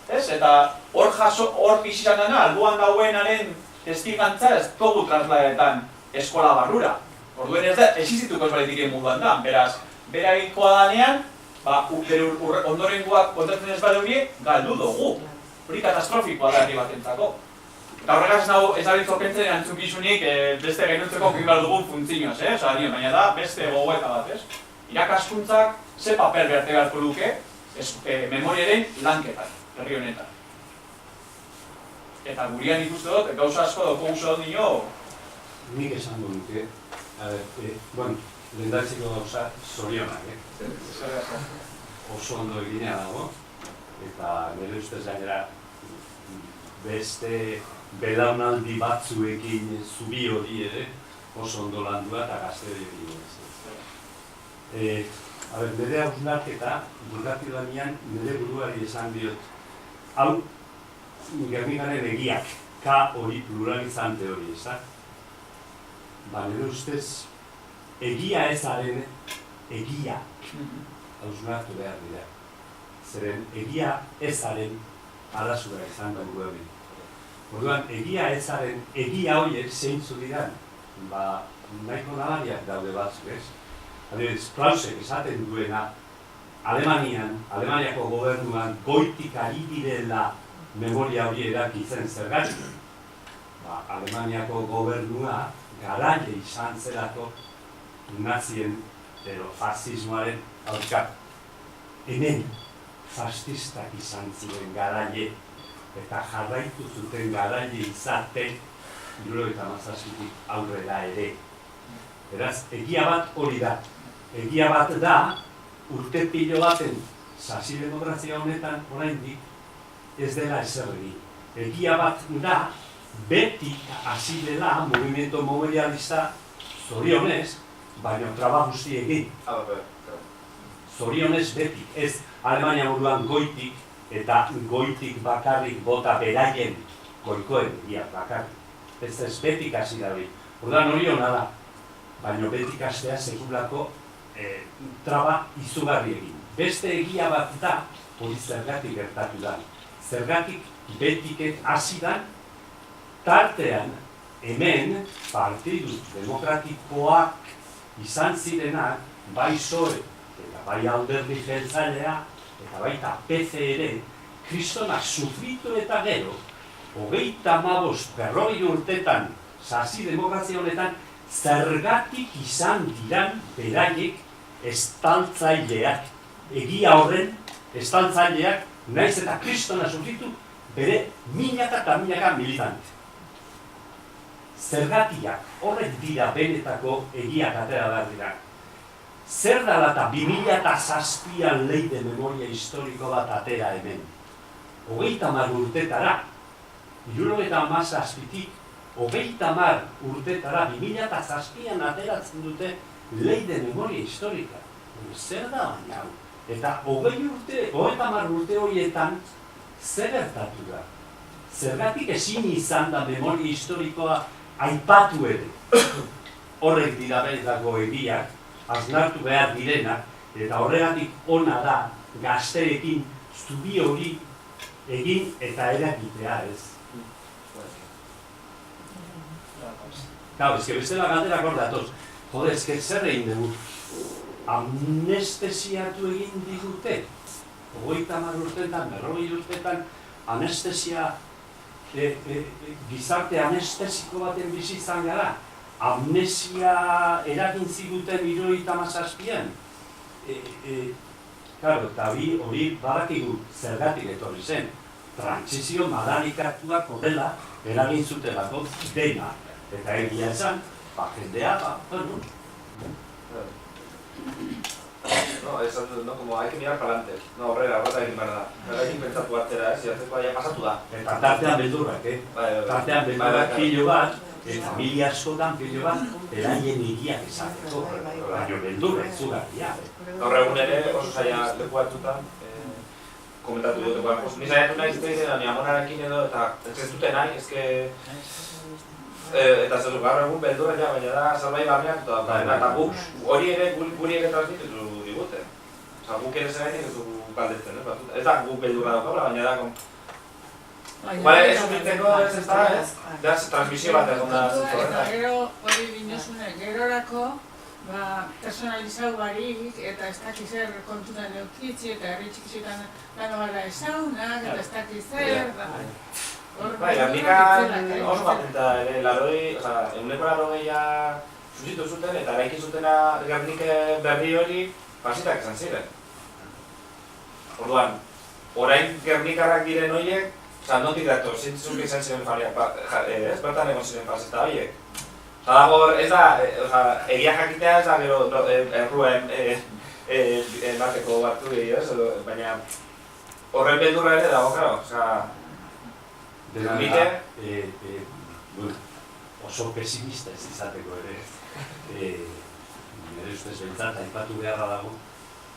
Eta hor bizizan dena, alboan dauenaren testigantza ez dugu trasladetan eskola barrura. Orduen ez da, existituko ez balitiken moduan da. Beraz, beragikoa danean, ondorengoak kontratzen ez bale horiek, galdu dugu. Hori katastrofikoa da herri batentzako. Eta horregaz ez da bintzokentzen erantzukizunik beste gainontzeko kingal dugun funtzioz, baina da beste gogoeta bat, ez? Irakaskuntzak ze paper berte beharko luke memoriaren lanketan, herri honetan. Eta gurian ikuste dut, gauza asko doko uso dut nio... Nik esango nuke, lehendatziko gauza zorionak, oso ondo eginea dago, eta nire ustez gainera beste belaunaldi batzuekin zubi hori ere oso ondo landua eta gazte hori ez. Nire hausnarketa, burrati lanean nire buruari esan diot, hau Gernikaren egiak, K hori pluralizante hori, ez da? Nire ustez, egia ezaren egia hausnartu behar dira. Zeren egia ezaren arazura izan dugu hemen. Orduan, egia ezaren egia horiek zeintzu diran, nahiko nabariak daude batzuk, ez? Adibidez, Klausek esaten duena, Alemaniako gobernuan goitik ari direla memoria hori erakitzen zergatik. Alemaniako gobernua garaile izan zelako nazien edo fascismoaren aurka. Hemen fascistak izan ziren garaile eta jarraitu zuten garaile izaten 1917 aurrera ere. Beraz, egia bat hori da. Egia bat da, urte pilo baten sasi demokrazia honetan oraindik ez dela ezer egin. Egia bat da, beti hasi dela movimiento memorialista zorionez, baina traba guzti egin. Zorionez beti, ez Alemania moduan goitik, eta goitik bakarrik bota beraien goikoen egia bakarrik. Ez betik hasi da hori. Orduan hori hona da, baina betik hastea sekulako traba izugarri egin. Beste egia bat da, hori zergatik gertatu da. Zergatik betiken hasi da, tartean hemen partidu demokratikoak izan zirenak, bai PSOE eta bai Alderdi Jeltzalea, eta baita PC ere, kristonak sufritu eta gero, 35-40 urtetan, sasi demokrazia honetan, zergatik izan diran beraiek estaltzaileak. Egia horren, estaltzaileak, naiz eta kristona sufritu, bere milaka eta milaka militante. Zergatiak horrek dira benetako egiak atera behar dira. Zer dala eta 2007an lei de memoria historiko bat atera hemen. 30 urtetara, 17tik 30 urtetara, 2007an ateratzen dute lei de memoria historika. Zer da baina hau? Eta 30 urte horietan zer gertatu da? Zergatik ezin izan da memoria historikoa aipatu ere. Horrek dira benetako egiak, hausnartu behar direnak, eta horregatik ona da gazteekin zubi hori egin eta erakitea ez. Gau, ezke bestela galderak hor datoz. Jode, ezke zer egin dugu? Amnestesiatu egin digute. 30 urtetan, 40 urtetan, anestesia, gizarte anestesiko baten bizi izan gara. Amnesia eragin ziguten 77an. Claro, eta hori badakigu zergatik etorri zen. Trantsizio madarikatuak horrela eragin zutelako dena. Eta egia esan, jendea, bueno. No, esan dut, como hay que mirar para adelante. No, horrela egin behar da. Horrekin pentsatu hartzera, ziratzeko aia pasatu da. Eta tartean beldurrak, Tartean beldurrak pilo bat, familia askotan pilo bat, eraien egiak esateko. Baina beldurrak zugarria. Gaur egun ere oso zaila leku hartuta, komentatu dut. Ni zaiatu nahi zitzen, ni amonarekin edo, eta ez dute nahi, ezke... Eta zer gaur egun beldurra ja, baina da zerbait barneak eta hori ere guri ere transmititu digute. Osa, guk ere zeraitik ez dugu galdetzen, ez da guk beldurra daukabla, baina da... Bale, ez ukitzeko ez da, da transmisio bat egon da zintzen. Eta gero hori dinozune, gerorako personalizau barik eta ez dakiz zer kontutan eukitzi eta herri txikizietan lano gara ezaunak eta ez dakiz zer... Bai, Amerikan oso batenta ere, eguneko 80a susitu zuten eta eraiki zutena Gernike berri hori pasitak izan ziren. Orduan, orain Gernikarrak diren horiek, nondik dator, zintzuk izan ziren ez bertan egon ziren paseta horiek. Ez da, egia jakitea ez da gero erruen emateko batzu gehiago, baina horren beldurra ere dago, claro. Oso pesimista ez izateko ere, nire ustez behintzat aipatu beharra dago,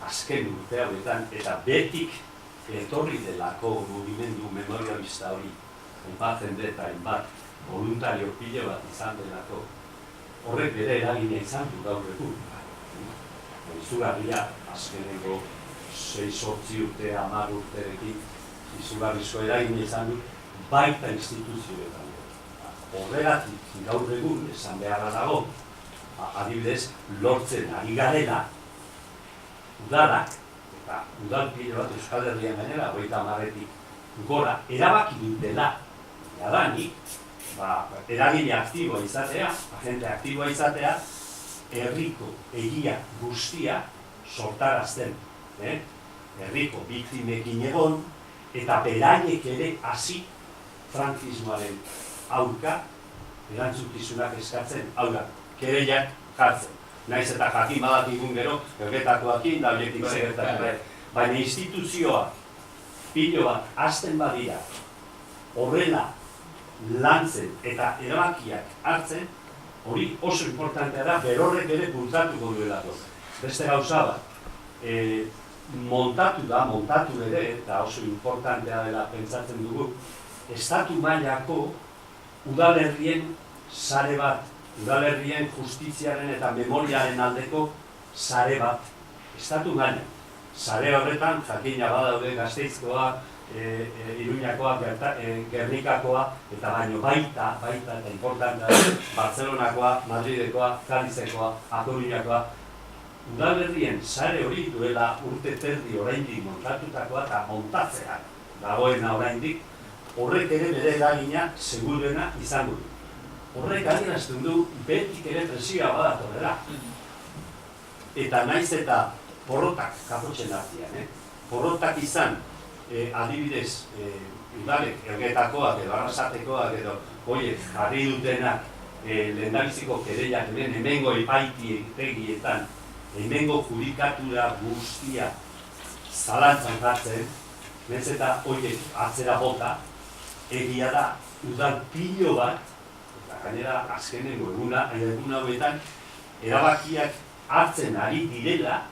azken urte hauetan eta betik etorri delako mugimendu memorialista hori, hainbat jende eta hainbat voluntario pilo bat izan delako, horrek bere eragina izan du gaur egun. Izugarria azkeneko 6-8 urte, 10 urterekin, izugarrizko eragina izan du, baita instituzioetan. Horregatik gaur egun esan beharra dago, adibidez, lortzen ari garela, udalak, eta udal pilo bat Euskal Herrian gainera, 30-etik gora, erabaki dutela, jadanik, eragile aktiboa izatea, agente aktiboa izatea, herriko egia guztia sortarazten. Herriko biktimekin egon, eta beraiek ere hasi frankismoaren aurka erantzukizunak eskatzen, aurka, kereiak jartzen. Naiz eta jakin badakigun gero, ergetakoakin da horietik segertatzen. Baina instituzioa pilo bat hasten badira, horrela lantzen eta erabakiak hartzen, hori oso importantea da, berorrek ere bultzatuko duelako. Beste gauza bat, montatu ere, eta oso importantea dela pentsatzen dugu, estatu mailako udalerrien sare bat, udalerrien justiziaren eta memoriaren aldeko sare bat, estatu maila. Sare horretan, jakina badaude Gasteizkoa, Iruñakoa, Gernikakoa, eta baino baita eta importantea Bartzelonakoa, Madridekoa, Cádizekoa, A Coruñakoa, udalerrien sare hori duela urte terdi oraindik montatutakoa eta montatzeak dagoena oraindik, horrek ere bere eragina seguruena izango du. Horrek adierazten du betik ere presioa badatorrela. Eta naiz eta porrotak kapotzen artean, porrotak izan, adibidez, udalek, Elgetakoak edo Arrasatekoak edo horiek jarri dutenak lehendabiziko kereiak hemengo epaitegietan, hemengo judikatura guztia zalantzan jartzen, naiz eta horiek atzera bota, egia da, udal pilo bat, eta gainera azkenengo egun hauetan, erabakiak hartzen ari direla,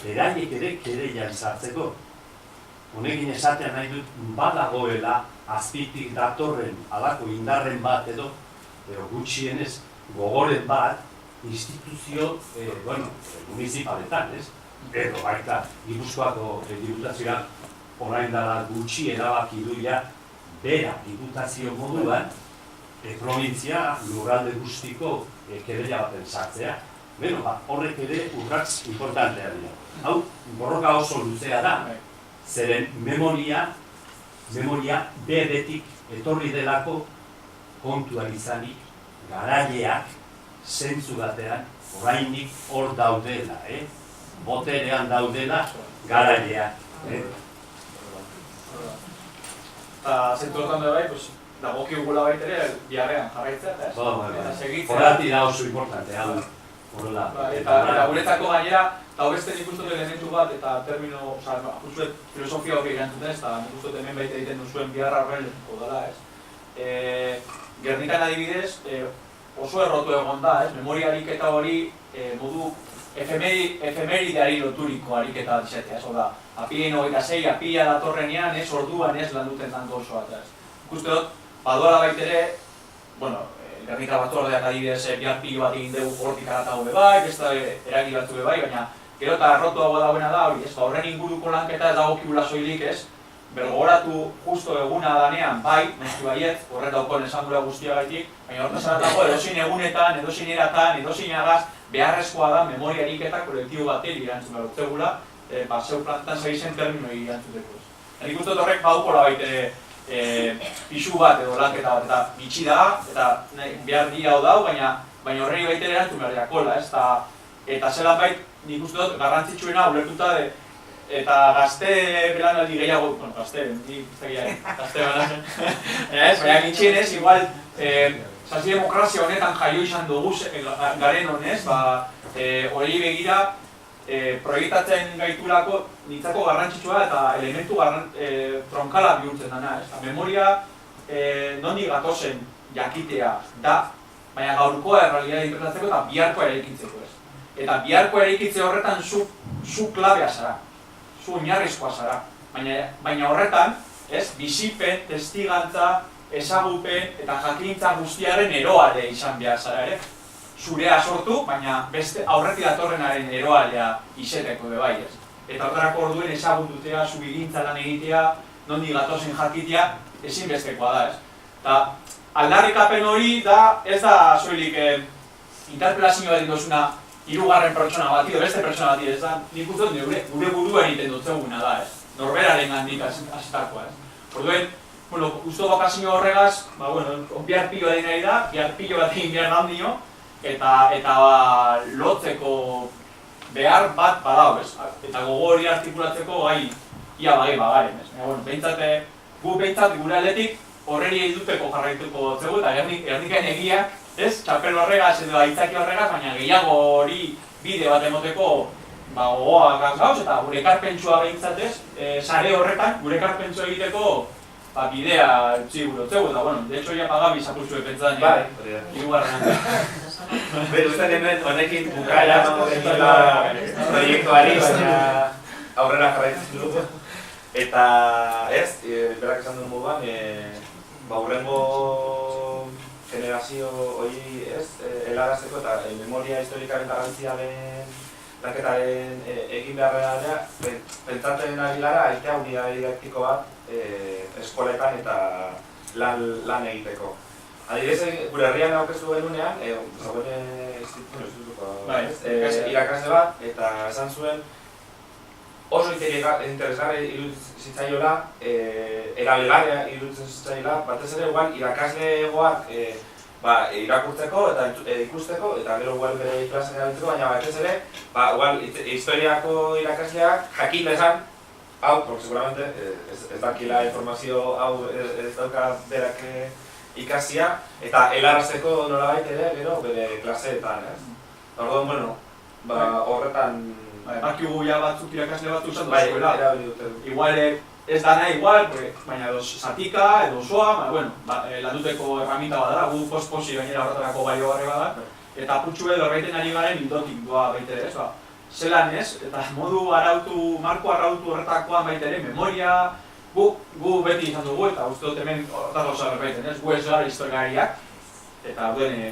beraiek ere kereian sartzeko. Honekin esatean nahi dut, badagoela azpitik datorren halako indarren bat edo gutxienez gogoren bat instituzio municipaletan, ez? Edo baita, Gipuzkoako diputazioa orain dela gutxi erabaki duia bera diputazio moduan provintzia lurralde guztiko kereia baten sartzea. Beno, horrek ere urrats importantea dira. Hau, borroka oso luzea da, zeren memoria beretik etorri delako kontuan izanik garaileak zentzu batean orainik hor daudela, boterean daudela garaileak. Eta zentzu hortan da bai, dagokigula baitere biharrean jarraitzea, eta segitzea. Horati da oso importantea. Eta guretzako gainera, eta beste nik uste elementu bat, eta termino, uste filosofia hori erantzuten ez, eta nik uste hemen baita egiten duzuen biharra horren lehtuko dela, ez. Gernikan adibidez, oso errotu egon da, ez, memoria ariketa hori modu efemerideari loturiko ariketa dizetea, ez, da, apien 26, apia datorrenean, ez, orduan ez landuten tanto osoa, ez. Ikuste dut, badoala baitere, bueno, Gernika batzordeak adibidez bihar pilo bat egin dugu hortik aratago bebai, beste eragi batzu bebai, baina gero eta errotuago dagoena da hori, ez, horren inguruko lanketa ez dagokigula soilik, ez, bergoratu justo eguna danean, bai, noski baiet, horret daukon esangura guztiagaitik, baina hortaz aratago edozein egunetan, edozein eratan, edozein agaz, beharrezkoa da memoria ariketa kolektibo bateri erantzun berutzegula, zeu plantan zaizen terminoi erantzuteko. Nik uste dut horrek badukola baitere pisu bat edo lanketa bat, eta bitxi da, eta behar dira hau dau, baina horrei baitere erantzun behar diakola, ez? Eta zelan bait, nik uste dut garrantzitsuena ulertuta eta gazte belanaldi gehiago, bueno, gazte belanaldi, baina gintxienez, igual, zazi demokrazia honetan jaio izan dugu garen honez, hori begira, proiektatzen gaitulako nintzako garrantzitsua eta elementu tronkala bihurtzen dana. Memoria nondik gatozen jakitea da, baina gaurkoa errealitatea interpretatzeko eta biharkoa eraikitzeko. Eta biharkoa eraikitze horretan zu klabea zara, zu oinarrizkoa zara. Baina horretan, bizipen, testigantza, ezagupen eta jakintza guztiaren eroale izan behar zara ere. Zurea sortu, baina beste aurretik datorrenaren eroalea izeteko bebai, ez. Eta horretarako orduen ezagututea, zubigintza lan egitea, nondik gatozen jakitea, ezinbestekoa da, ez. Eta aldarrikapen hori da, ez da soilik interpelazio bat dozuna hirugarren pertsona bati, edo beste pertsona bati, ez da, nik uste dut gure burua egiten dut zeuguna da, ez. Norberaren gandik hasitakoa, ez. Orduen, usto bakazio horregaz, bihar pilo egin nahi da, bihar pilo bat egin behar gandio, eta lotzeko behar bat badau, ez? Eta gogo hori artikulatzeko gai ia bagaren, ez? Gu behintzat gure aldetik horreri duteko jarraituko zegu, eta Gernikaen egia, ez? Txapel horregaz edo aitzaki horregaz, baina gehiago hori bide bat emoteko gogoa gauz, eta gure ekarpentsua behintzat, ez? Sare horretan, gure ekarpentsua egiteko bidea utzi gure otzegu, eta, de hecho, ja pagabi zapultzue pentsan, hirugarrenan. Beruzten hemen honekin bukaera dela proiektuari, baina aurrera jarraitzen dugu. Eta ez, berak esan duen moduan, hurrengo generazio hori helarazteko eta memoria historikaren garrantziaren lanketaren egin beharra pentsatzen ari gara, aitea unidade didaktiko bat eskoletan eta lan egiteko. Adibidez, gure herrian aurkeztu genunean, irakasle bat, eta esan zuen oso interesgarri iruditzen zitzaiola, erabilgarria iruditzen zitzaiola, batez ere irakaslegoak irakurtzeko eta ikusteko, eta gero bere klasen erabiltzeko, baina batez ere historiako irakasleak jakin dezan, hau, porque seguramente ez dakila informazio hau ez dauka berak ikasia, eta helarazteko nolabait ere, gero, bere klaseetan, ez? Orduan, horretan... Bakigu ja batzuk irakasle bat usatu eskuela. Igual, ez da nahi igual, baina edo zatika, edo osoa, bueno, landuteko herramienta bat da, gu post-posi gainera horretarako balio garri bat, eta apurtxu edo erraiten ari garen indotik doa baitere, ez, zelan ez, eta modu arautu, marko arautu horretakoan baitere, memoria, gu beti izan dugu, eta uste dut hemen horretako zerbaiten, ez, gu ez gara historiariak, eta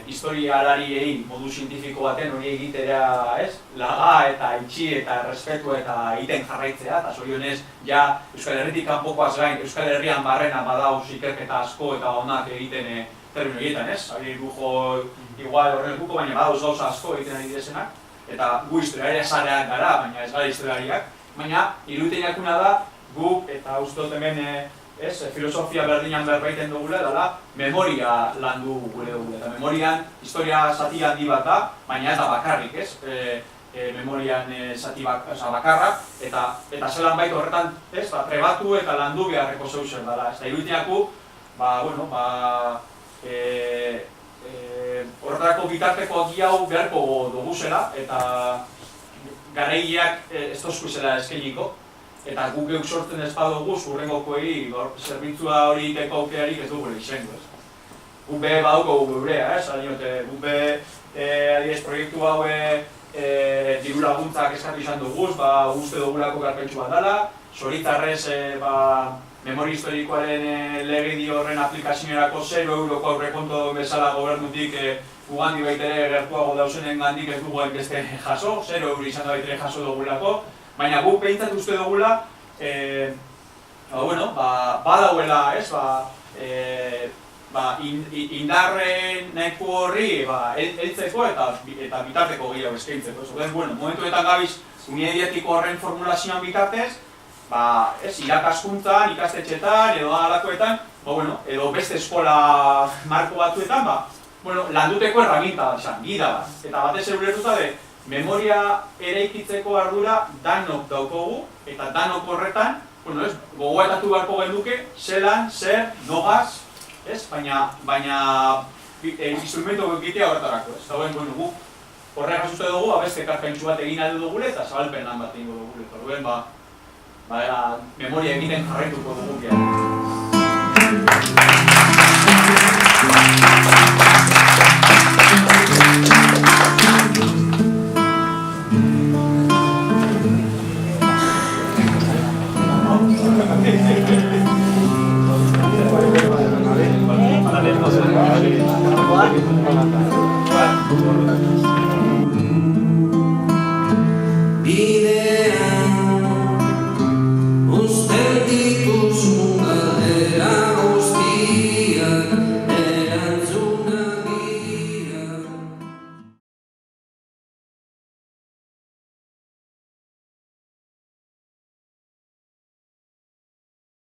historialariei modu zientifiko baten hori egitera, ez, laga eta itxi eta respetu eta egiten jarraitzea, eta zorionez, ja Euskal Herritik kanpokoaz gain, Euskal Herrian barrena badauz ikerketa asko eta onak egiten termino egiten, ez? Ari lujo igual horren guko, baina badauz gauza asko egiten ari direzenak, eta gu historiaria zareak gara, baina ez gara historiariak, baina iruditzen jakuna da, gu eta uste dut hemen filosofia berdinan berbaiten dugula, dela memoria landu gure dugula. Eta memorian historia zati handi bat da, baina ez da bakarrik, ez? Memorian zati bakarra, eta zelan baita horretan, ez? Trebatu eta landu beharreko zeusen dela. Eta iruditeaku, horretarako bitarteko hau beharko dugu zela, eta garaileak ez tozku zela eskainiko. Eta guk geuk sortzen ez badugu, zurrengokoei zerbitzua hori iteko aukerarik ez dugu izango. Guk be baduko gurea, guk be adibidez proiektu hau diru laguntzak eskatu izan dugu, uste dugulako garpentsu bat dela, zoritzarrez memoria historikoaren legedi horren aplikazionerako 0 euroko aurrekontu bezala gobernutik ugandi baitere gertuago dauzenen gandik ez dugu hainbeste jaso, 0 euro izan da baitere jaso dugulako, baina guk behintzat uste dugula, badauela, ez, indarren nahiko horri heltzeko eta bitarteko gehiago eskaintzeko. Momentuetan gabiz, unia dietiko horren formulazioan bitartez, irakaskuntzan, ikastetxetan, edo alakoetan, edo beste eskola marko batzuetan, landuteko erraminta bat izan, gida bat. Eta batez euretuta de, memoria eraikitzeko ardura danok daukogu, eta danok horretan, gogoetatu beharko genuke, zelan, zer, nogaz, baina instrumento egitea horretarako, ez. Eta guk horrega uste dugu, beste karpentsu bat egin aldo dugule, eta zabalpen lan bat egingo dugule. Eta duen, memoria egiten jarraituko dugu gehiago. Thank you.